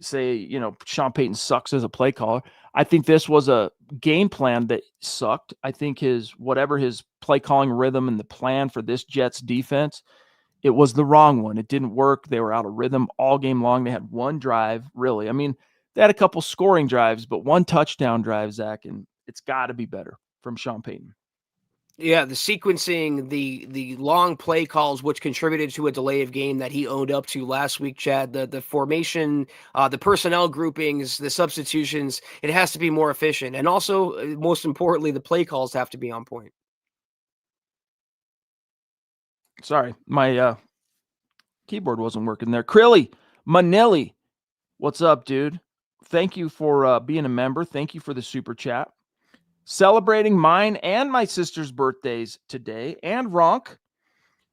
say, Shawn Payton sucks as a play caller. I think this was a game plan that sucked. I think his play calling rhythm and the plan for this Jets defense, it was the wrong one. It didn't work. They were out of rhythm all game long. They had one drive, really. I mean, they had a couple scoring drives, but one touchdown drive, Zach, and it's got to be better from Shawn Payton. Yeah, the sequencing, the long play calls, which contributed to a delay of game that he owned up to last week, Chad. The formation, the personnel groupings, the substitutions, it has to be more efficient. And also, most importantly, the play calls have to be on point. Sorry, my keyboard wasn't working there. Krilly, Manili, what's up, dude? Thank you for being a member. Thank you for the super chat. Celebrating mine and my sister's birthdays today, and Ronk.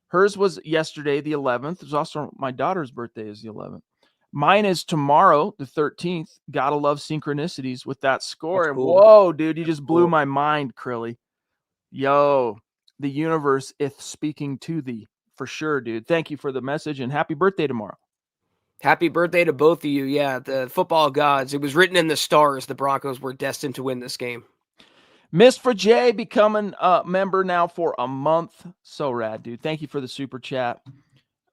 Hers was yesterday, the 11th. It was also my daughter's birthday is the 11th. Mine is tomorrow, the 13th. Gotta love synchronicities with that score. That's And cool. whoa, dude, you just blew Cool. my mind, Krilly. Yo, the universe is speaking to thee for sure, dude. Thank you for the message and happy birthday tomorrow. Happy birthday to both of you. Yeah, the football gods. It was written in the stars the Broncos were destined to win this game. Miss for Jay becoming a member now for a month. So rad, dude. Thank you for the super chat.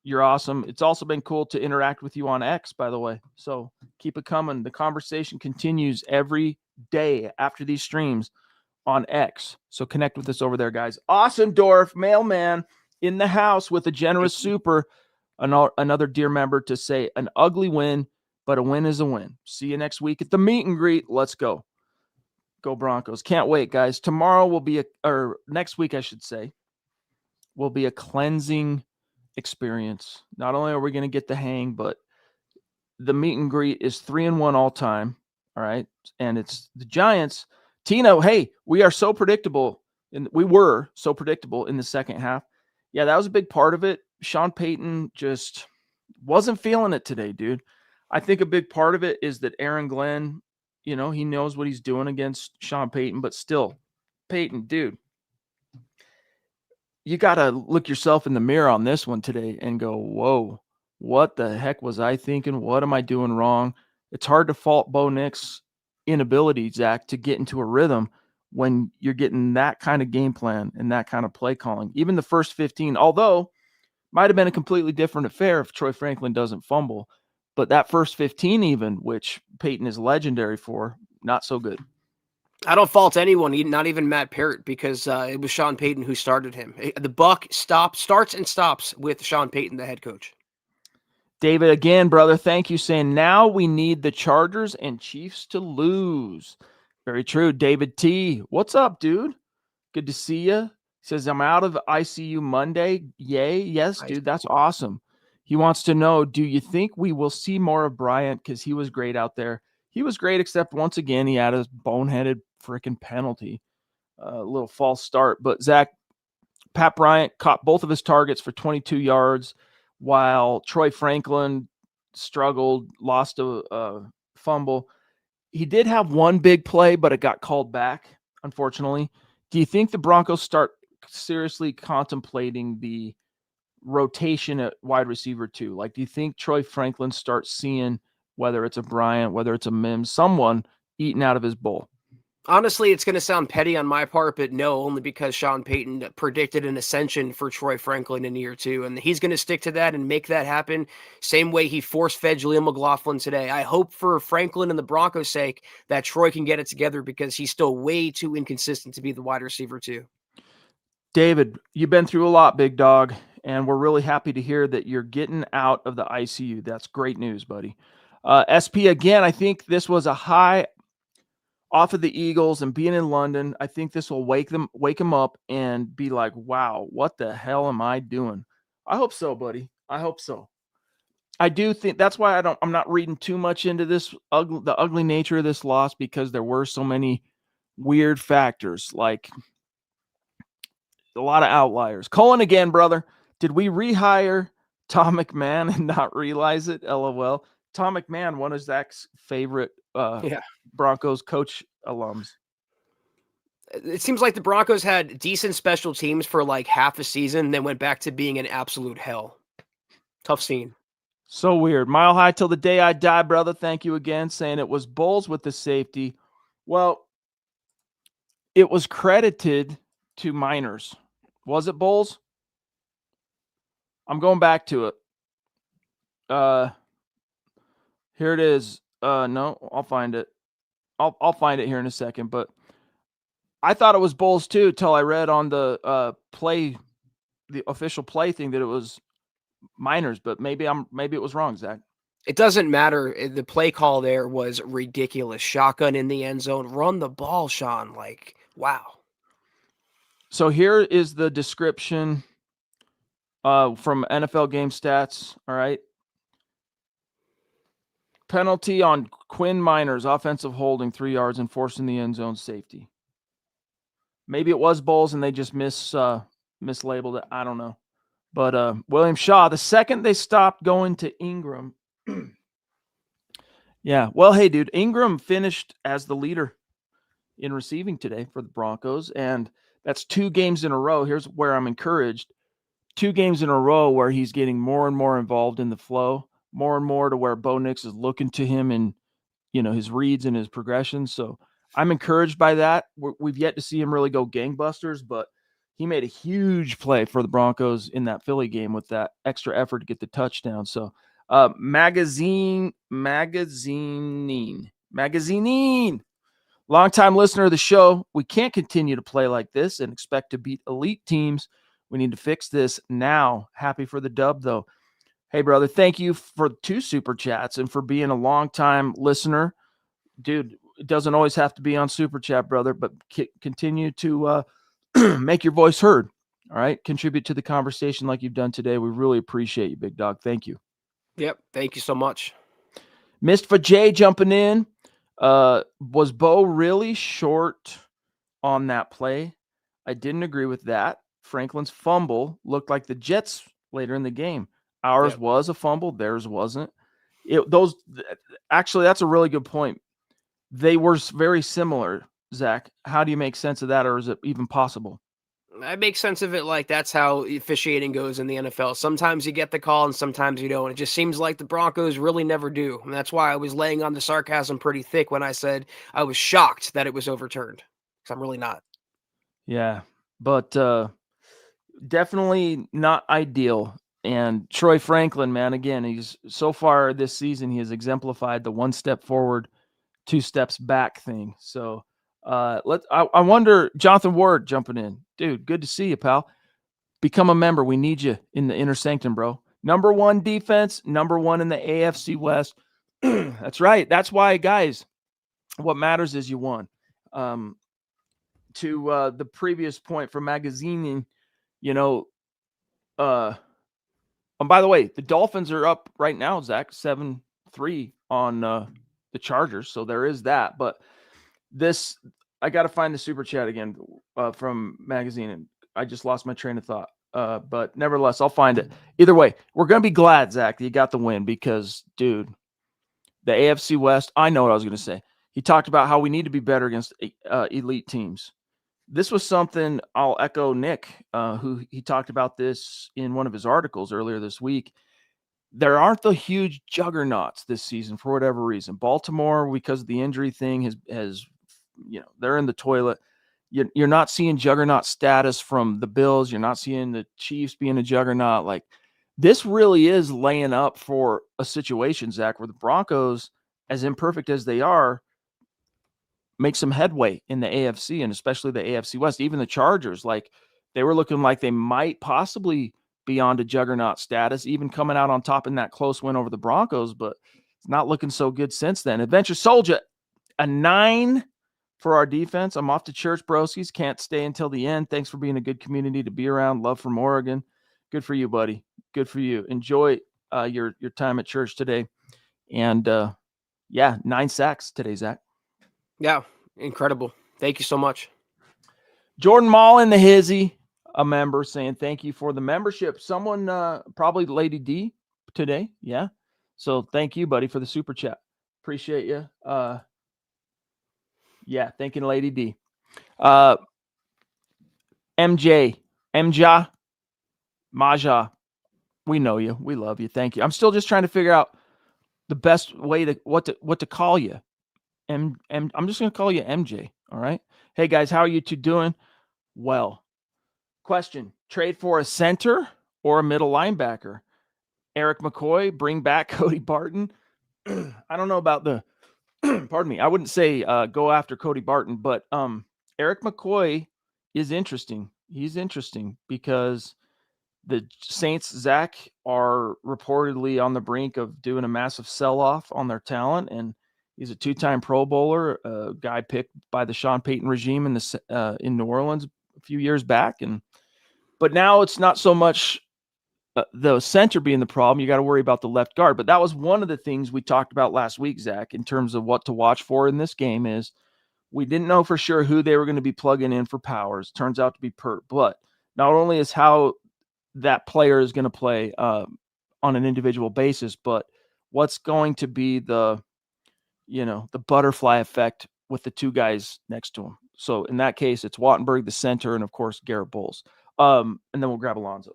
You're awesome. It's also been cool to interact with you on X, by the way. So keep it coming. The conversation continues every day after these streams on X. So connect with us over there, guys. Ossendorf, mailman in the house with a generous super. Another dear member to say an ugly win, but a win is a win. See you next week at the meet and greet. Let's go. Go Broncos. Can't wait, guys. Tomorrow will be next week, I should say, will be a cleansing experience. Not only are we going to get the hang, but the meet and greet is 3-1 all time. All right. And it's the Giants. Tino, hey, we are so predictable. And we were so predictable in the second half. Yeah, that was a big part of it. Shawn Payton just wasn't feeling it today, dude. I think a big part of it is that Aaron Glenn, he knows what he's doing against Shawn Payton, but still, Payton, dude, you got to look yourself in the mirror on this one today and go, whoa, what the heck was I thinking? What am I doing wrong? It's hard to fault Bo Nix's inability, Zach, to get into a rhythm when you're getting that kind of game plan and that kind of play calling. Even the first 15, although might have been a completely different affair if Troy Franklin doesn't fumble. But that first 15 even, which Payton is legendary for, not so good. I don't fault anyone, not even Matt Peart, because it was Shawn Payton who started him. The buck starts and stops with Shawn Payton, the head coach. David, again, brother, thank you. Saying now we need the Chargers and Chiefs to lose. Very true. David T, what's up, dude? Good to see you. Says, I'm out of ICU Monday. Yay. Yes, dude, that's awesome. He wants to know, do you think we will see more of Bryant? Because he was great out there. He was great, except once again, he had a boneheaded freaking penalty. A little false start. But, Zach, Pat Bryant caught both of his targets for 22 yards, while Troy Franklin struggled, lost a fumble. He did have one big play, but it got called back, unfortunately. Do you think the Broncos start seriously contemplating the rotation at wide receiver too? Like, do you think Troy Franklin starts seeing whether it's a Bryant, whether it's a Mims, someone eating out of his bowl? Honestly, it's going to sound petty on my part, but no, only because Shawn Payton predicted an ascension for Troy Franklin in year 2, and he's going to stick to that and make that happen. Same way he force-fed Jaleel McLaughlin today. I hope for Franklin and the Broncos' sake that Troy can get it together because he's still way too inconsistent to be the wide receiver 2. David, you've been through a lot, big dog, and we're really happy to hear that you're getting out of the ICU. That's great news, buddy. SP, again, I think this was a high off of the Eagles and being in London, I think this will wake them up and be like, wow, what the hell am I doing? I hope so, buddy. I hope so. I do think that's why I'm not reading too much into this the ugly nature of this loss, because there were so many weird factors, like a lot of outliers. Colin again, brother. Did we rehire Tom McMahon and not realize it? LOL. Tom McMahon, one of Zach's favorite Broncos coach alums. It seems like the Broncos had decent special teams for like half a season and then went back to being an absolute hell. Tough scene. So weird. Mile high till the day I die, brother. Thank you again. Saying it was Bulls with the safety. Well, it was credited to Miners. Was it Bulls? I'm going back to it. Here it is. No, I'll find it. I'll find it here in a second. But I thought it was Bulls too, till I read on the the official play thing that it was Miners. But maybe it was wrong, Zach. It doesn't matter. The play call there was ridiculous. Shotgun in the end zone. Run the ball, Shawn. Like, wow. So here is the description from NFL Game Stats. All right. Penalty on Quinn Miners, offensive holding 3 yards and forcing the end zone safety. Maybe it was Bulls and they just mislabeled it. I don't know. But William Shaw, the second they stopped going to Ingram. Yeah. Well, hey, dude, Ingram finished as the leader in receiving today for the Broncos, and that's 2 games in a row. Here's where I'm encouraged. 2 games in a row where he's getting more and more involved in the flow, more and more to where Bo Nix is looking to him in, his reads and his progressions. So I'm encouraged by that. We've yet to see him really go gangbusters, but he made a huge play for the Broncos in that Philly game with that extra effort to get the touchdown. So Magazining. Longtime listener of the show. We can't continue to play like this and expect to beat elite teams. We need to fix this now. Happy for the dub, though. Hey, brother, thank you for 2 super chats and for being a longtime listener. Dude, it doesn't always have to be on super chat, brother, but continue to make your voice heard. All right? Contribute to the conversation like you've done today. We really appreciate you, big dog. Thank you. Yep. Thank you so much. Missed for Jay jumping in. Was Bo really short on that play? I didn't agree with that. Franklin's fumble looked like the Jets later in the game. Ours was a fumble. Theirs wasn't. Actually, that's a really good point. They were very similar, Zach. How do you make sense of that, or is it even possible? I make sense of it like that's how officiating goes in the NFL. Sometimes you get the call and sometimes you don't. It just seems like the Broncos really never do. And that's why I was laying on the sarcasm pretty thick when I said I was shocked that it was overturned, because I'm really not. Yeah, but definitely not ideal. And Troy Franklin, man, again, he's so far this season, he has exemplified the 1 step forward, 2 steps back thing. So I wonder, Jonathan Ward jumping in. Dude, good to see you, pal. Become a member. We need you in the inner sanctum, bro. Number 1 defense, number 1 in the AFC West. That's right. That's why, guys, what matters is you won. To the previous point from Magazining, and by the way, the Dolphins are up right now, Zach, 7-3 on the Chargers. So there is that. But this, I got to find the super chat again from Magazine. And I just lost my train of thought. But nevertheless, I'll find it. Either way, we're going to be glad, Zach, that you got the win because, dude, the AFC West, I know what I was going to say. He talked about how we need to be better against elite teams. This was something I'll echo Nick, who he talked about this in one of his articles earlier this week. There aren't the huge juggernauts this season for whatever reason. Baltimore, because of the injury thing, has they're in the toilet. You're not seeing juggernaut status from the Bills. You're not seeing the Chiefs being a juggernaut. Like, this really is laying up for a situation, Zach, where the Broncos, as imperfect as they are, make some headway in the AFC and especially the AFC West. Even the Chargers, like, they were looking like they might possibly be on to juggernaut status, even coming out on top in that close win over the Broncos, but it's not looking so good since then. Adventure Soldier, a 9 for our defense. I'm off to church, broskies. Can't stay until the end. Thanks for being a good community to be around. Love from Oregon. Good for you, buddy. Good for you. Enjoy your time at church today. And 9 sacks today, Zach. Yeah, incredible. Thank you so much. Jordan Maul in the hizzy, a member, saying thank you for the membership. Someone, probably Lady D today. Yeah. So thank you, buddy, for the super chat. Appreciate you. Thanking Lady D. MJ, Maja, we know you. We love you. Thank you. I'm still just trying to figure out the best way to what to call you. I'm just going to call you MJ. All right. Hey guys, how are you two doing? Well, question: trade for a center or a middle linebacker? Eric McCoy, bring back Cody Barton. I don't know about the. Pardon me. I wouldn't say go after Cody Barton, but Eric McCoy is interesting. He's interesting because the Saints, Zach, are reportedly on the brink of doing a massive sell-off on their talent, and he's a two-time Pro Bowler, a guy picked by the Shawn Payton regime in New Orleans a few years back, but now it's not so much the center being the problem. You got to worry about the left guard, but that was one of the things we talked about last week, Zach, in terms of what to watch for in this game. Is we didn't know for sure who they were going to be plugging in for Powers. Turns out to be Peart, but not only is how that player is going to play on an individual basis, but what's going to be the butterfly effect with the two guys next to him. So in that case, it's Wattenberg, the center, and of course, Garrett Bowles. And then we'll grab Alonso.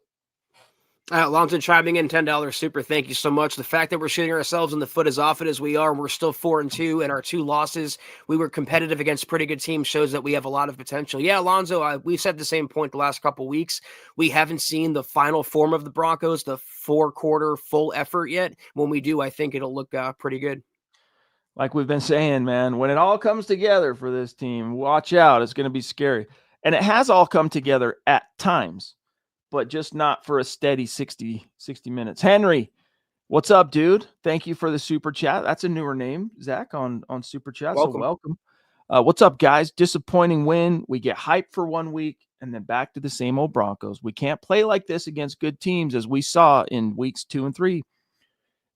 Alonso chiming in, $10 super. Thank you so much. The fact that we're shooting ourselves in the foot as often as we are, and we're still 4-2, and our 2 losses, we were competitive against pretty good teams, shows that we have a lot of potential. Yeah, Alonso, we've said the same point the last couple weeks. We haven't seen the final form of the Broncos, the 4-quarter full effort yet. When we do, I think it'll look pretty good. Like we've been saying, man, when it all comes together for this team, watch out. It's going to be scary. And it has all come together at times, but just not for a steady 60 minutes. Henry, what's up, dude? Thank you for the super chat. That's a newer name, Zach, on super chat. Welcome. So welcome. What's up, guys? Disappointing win. We get hyped for 1 week and then back to the same old Broncos. We can't play like this against good teams as we saw in weeks 2 and 3.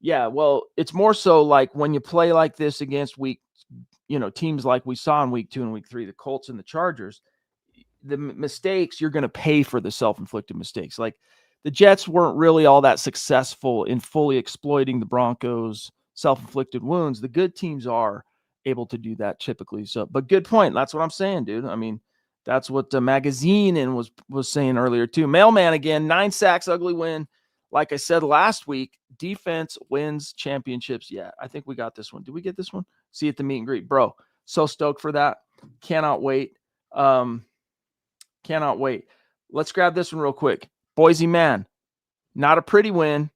Yeah, well, it's more so like when you play like this against teams like we saw in week 2 and week 3, the Colts and the Chargers, the mistakes, you're going to pay for the self-inflicted mistakes. Like the Jets weren't really all that successful in fully exploiting the Broncos' self-inflicted wounds. The good teams are able to do that typically. So, but good point. That's what I'm saying, dude. I mean, that's what the magazine was saying earlier too. Mailman again, 9 sacks, ugly win. Like I said last week, defense wins championships. Yeah, I think we got this one. Did we get this one? See you at the meet and greet, bro. So stoked for that. Cannot wait. Cannot wait. Let's grab this one real quick. Boise Man, not a pretty win.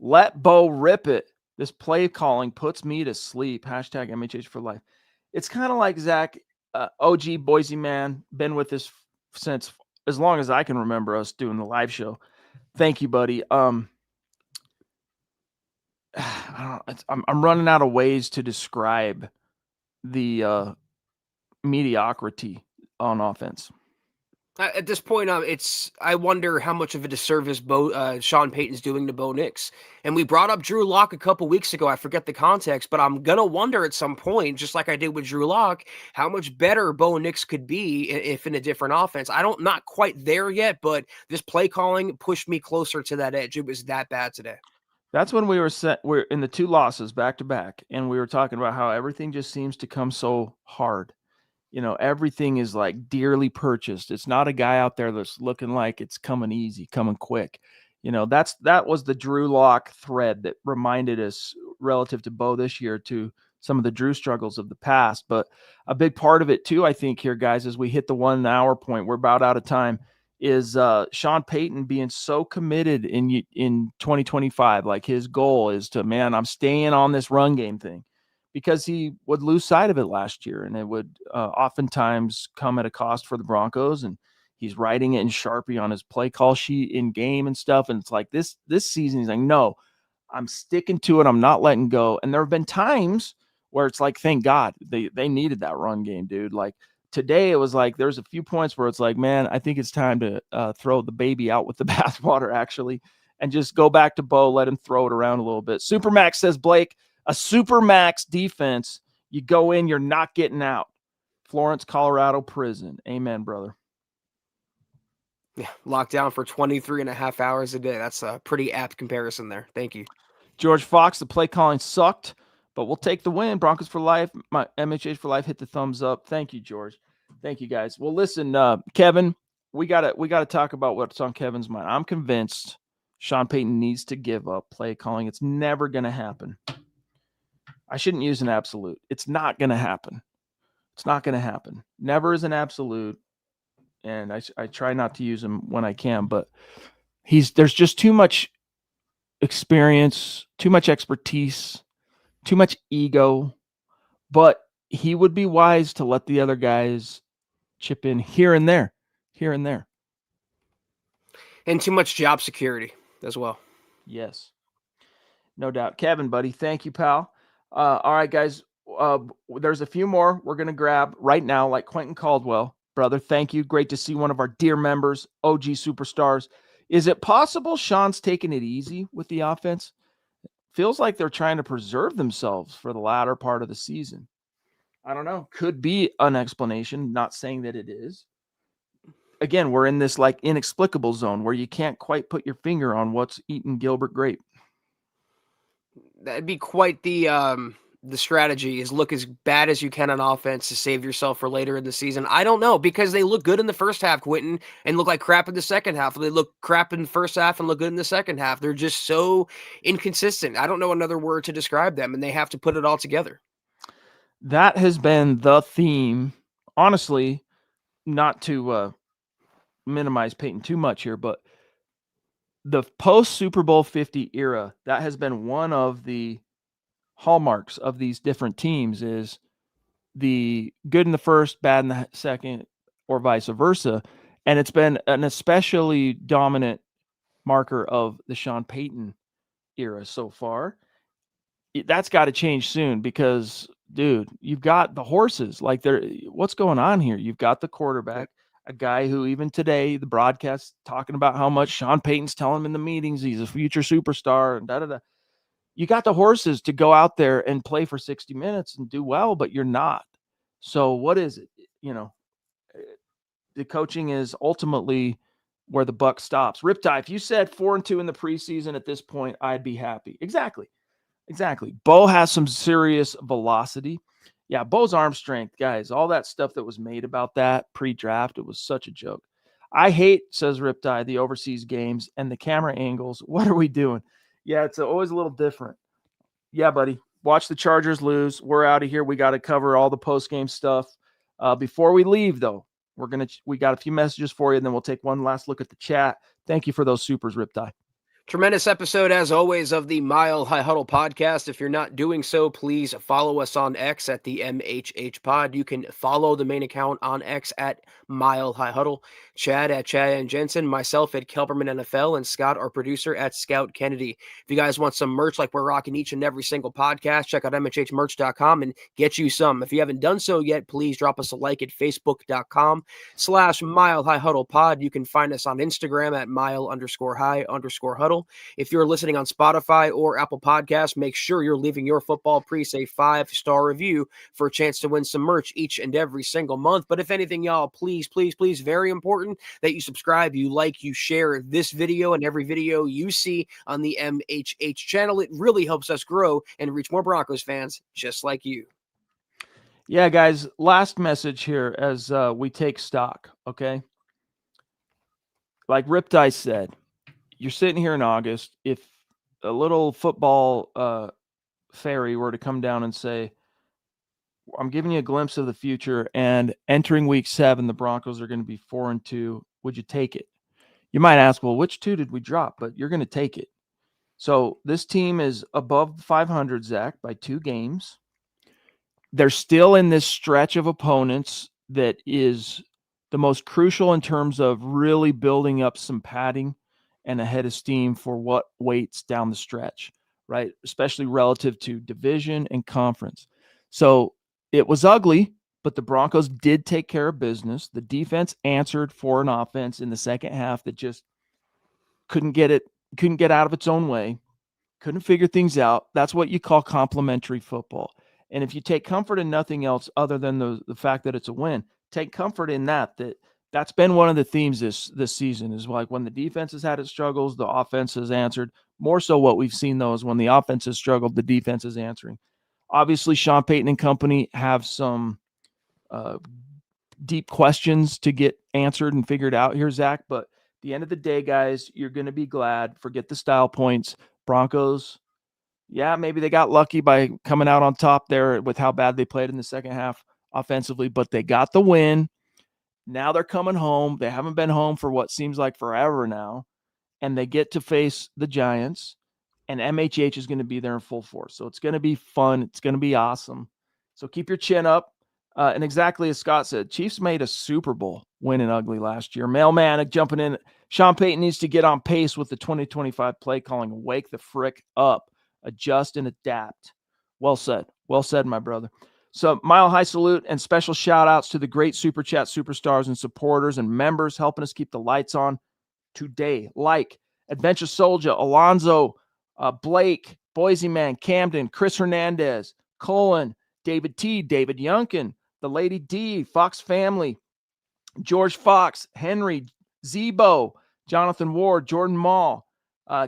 Let Bo rip it. This play calling puts me to sleep. Hashtag MHH for life. It's kind of like Zach, OG Boise Man, been with us since as long as I can remember us doing the live show. Thank you, buddy. I'm running out of ways to describe the mediocrity on offense. At this point, I wonder how much of a disservice Shawn Payton's doing to Bo Nix. And we brought up Drew Lock a couple weeks ago. I forget the context, but I'm going to wonder at some point, just like I did with Drew Lock, how much better Bo Nix could be if in a different offense. Not quite there yet, but this play calling pushed me closer to that edge. It was that bad today. That's when we're in the 2 losses back to back, and we were talking about how everything just seems to come so hard. Everything is like dearly purchased. It's not a guy out there that's looking like it's coming easy, coming quick. That was the Drew Lock thread that reminded us relative to Bo this year to some of the Drew struggles of the past. But a big part of it too, I think here, guys, as we hit the 1 hour point, we're about out of time, is Shawn Payton being so committed in 2025. Like his goal is to, man, I'm staying on this run game thing. Because he would lose sight of it last year, and it would oftentimes come at a cost for the Broncos. And he's writing it in Sharpie on his play call sheet in game and stuff. And it's like this season, he's like, no, I'm sticking to it. I'm not letting go. And there have been times where it's like, thank God they needed that run game, dude. Like today, it was like there's a few points where it's like, man, I think it's time to throw the baby out with the bathwater, actually, and just go back to Bo, let him throw it around a little bit. Supermax says, Blake, a Supermax defense, you go in, you're not getting out. Florence, Colorado prison. Amen, brother. Yeah, locked down for 23 and a half hours a day. That's a pretty apt comparison there. Thank you. George Fox, the play calling sucked, but we'll take the win. Broncos for life. My MHH for life. Hit the thumbs up. Thank you, George. Thank you, guys. Well, listen, Kevin, we gotta talk about what's on Kevin's mind. I'm convinced Shawn Payton needs to give up play calling. It's never gonna happen. I shouldn't use an absolute. It's not gonna happen. It's not gonna happen. Never is an absolute. And I try not to use him when I can, but there's just too much experience, too much expertise, too much ego, but he would be wise to let the other guys chip in here and there. And too much job security as well. Yes. No doubt. Kevin, buddy, thank you, pal. All right, guys, there's a few more we're going to grab right now, like Quinton Caldwell. Brother, thank you. Great to see one of our dear members, OG superstars. Is it possible Shawn's taking it easy with the offense? Feels like they're trying to preserve themselves for the latter part of the season. I don't know. Could be an explanation. Not saying that it is. Again, we're in this like inexplicable zone where you can't quite put your finger on what's eating Gilbert Grape. That'd be quite the strategy, is look as bad as you can on offense to save yourself for later in the season. I don't know, because they look good in the first half, Quinton, and look like crap in the second half. They look crap in the first half and look good in the second half. They're just so inconsistent. I don't know another word to describe them, and they have to put it all together. That has been the theme, honestly, not to minimize Peyton too much here, but the post Super Bowl 50 era, that has been one of the hallmarks of these different teams, is the good in the first, bad in the second, or vice versa. And it's been an especially dominant marker of the Shawn Payton era so far. That's got to change soon because, dude, you've got the horses. Like, what's going on here? You've got the quarterback, a guy who even today, the broadcast talking about how much Shawn Payton's telling him in the meetings he's a future superstar and da-da-da. You got the horses to go out there and play for 60 minutes and do well, but you're not. So what is it? The coaching is ultimately where the buck stops. Riptide, if you said 4-2 in the preseason at this point, I'd be happy. Exactly. Bo has some serious velocity. Yeah, Bo's arm strength, guys, all that stuff that was made about that pre-draft, it was such a joke. I hate, says Riptide, the overseas games and the camera angles. What are we doing? Yeah, it's always a little different. Yeah, buddy. Watch the Chargers lose. We're out of here. We got to cover all the post-game stuff. Before we leave, though, we got a few messages for you, and then we'll take one last look at the chat. Thank you for those supers, Riptide. Tremendous episode, as always, of the Mile High Huddle podcast. If you're not doing so, please follow us on X at the MHH Pod. You can follow the main account on X at Mile High Huddle. Chad at Chad and Jensen, myself at Kelberman NFL, and Scott, our producer, at Scout Kennedy. If you guys want some merch like we're rocking each and every single podcast, check out MHHmerch.com and get you some. If you haven't done so yet, please drop us a like at Facebook.com/Mile High Huddle Pod. You can find us on Instagram at Mile_High_Huddle. If you're listening on Spotify or Apple Podcasts, make sure you're leaving your football priest a 5-star review for a chance to win some merch each and every single month. But if anything, y'all, please, very important that you subscribe, you like, you share this video and every video you see on the MHH channel. It really helps us grow and reach more Broncos fans just like you. Yeah, guys, last message here as we take stock, okay? Like Riptide said, you're sitting here in August. If a little football fairy were to come down and say, I'm giving you a glimpse of the future, and entering week 7, the Broncos are going to be 4-2, would you take it? You might ask, well, which 2 did we drop? But you're going to take it. So this team is above 500, Zach, by 2 games. They're still in this stretch of opponents that is the most crucial in terms of really building up some padding and a head of steam for what waits down the stretch, right? Especially relative to division and conference. So it was ugly, but the Broncos did take care of business. The defense answered for an offense in the second half that just couldn't get out of its own way, couldn't figure things out. That's what you call complimentary football. And if you take comfort in nothing else other than the fact that it's a win, take comfort in that's been one of the themes this season, is like when the defense has had its struggles, the offense has answered. More so what we've seen, though, is when the offense has struggled, the defense is answering. Obviously, Shawn Payton and company have some deep questions to get answered and figured out here, Zach. But at the end of the day, guys, you're going to be glad. Forget the style points. Broncos, yeah, maybe they got lucky by coming out on top there with how bad they played in the second half offensively, but they got the win. Now they're coming home. They haven't been home for what seems like forever now, and they get to face the Giants, and MHH is going to be there in full force. So it's going to be fun. It's going to be awesome. So keep your chin up. And exactly as Scott said, Chiefs made a Super Bowl winning ugly last year. Mailman jumping in. Shawn Payton needs to get on pace with the 2025 play calling. Wake the frick up. Adjust and adapt. Well said. Well said, my brother. So mile high salute and special shout outs to the great Super Chat superstars and supporters and members helping us keep the lights on today, like Adventure Soldier, Alonso, Blake, Boise Man, Camden, Chris Hernandez, Colin, David T, David Yunkin, the Lady D, Fox Family, George Fox, Henry, Zebo, Jonathan Ward, Jordan Maul,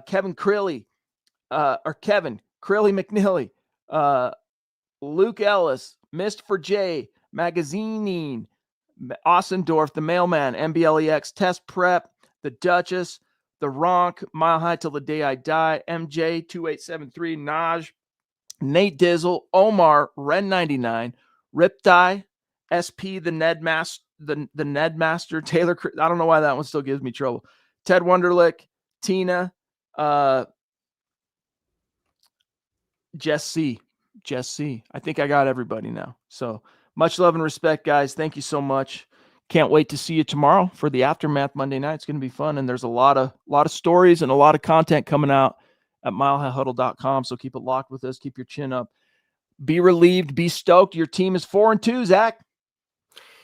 Kevin Crilly McNilly, Luke Ellis, Mist for J, Magazining, Ossendorf, the Mailman, MBLEX, Test Prep, the Duchess, the Ronk, Mile High Till the Day I Die, MJ2873, Naj, Nate Dizzle, Omar, Ren99, Riptide, SP, the Nedmaster, the Nedmaster, Taylor, I don't know why that one still gives me trouble, Ted Wunderlich, Tina, Jess C. I think I got everybody now. So much love and respect, guys. Thank you so much. Can't wait to see you tomorrow for the Aftermath Monday night. It's going to be fun, and there's a lot of stories and a lot of content coming out at milehighhuddle.com. So keep it locked with us. Keep your chin up. Be relieved. Be stoked. Your team is 4-2, Zach.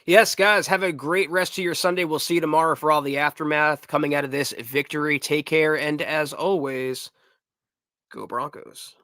Yes, guys, have a great rest of your Sunday. We'll see you tomorrow for all the aftermath coming out of this victory. Take care, and as always, go Broncos.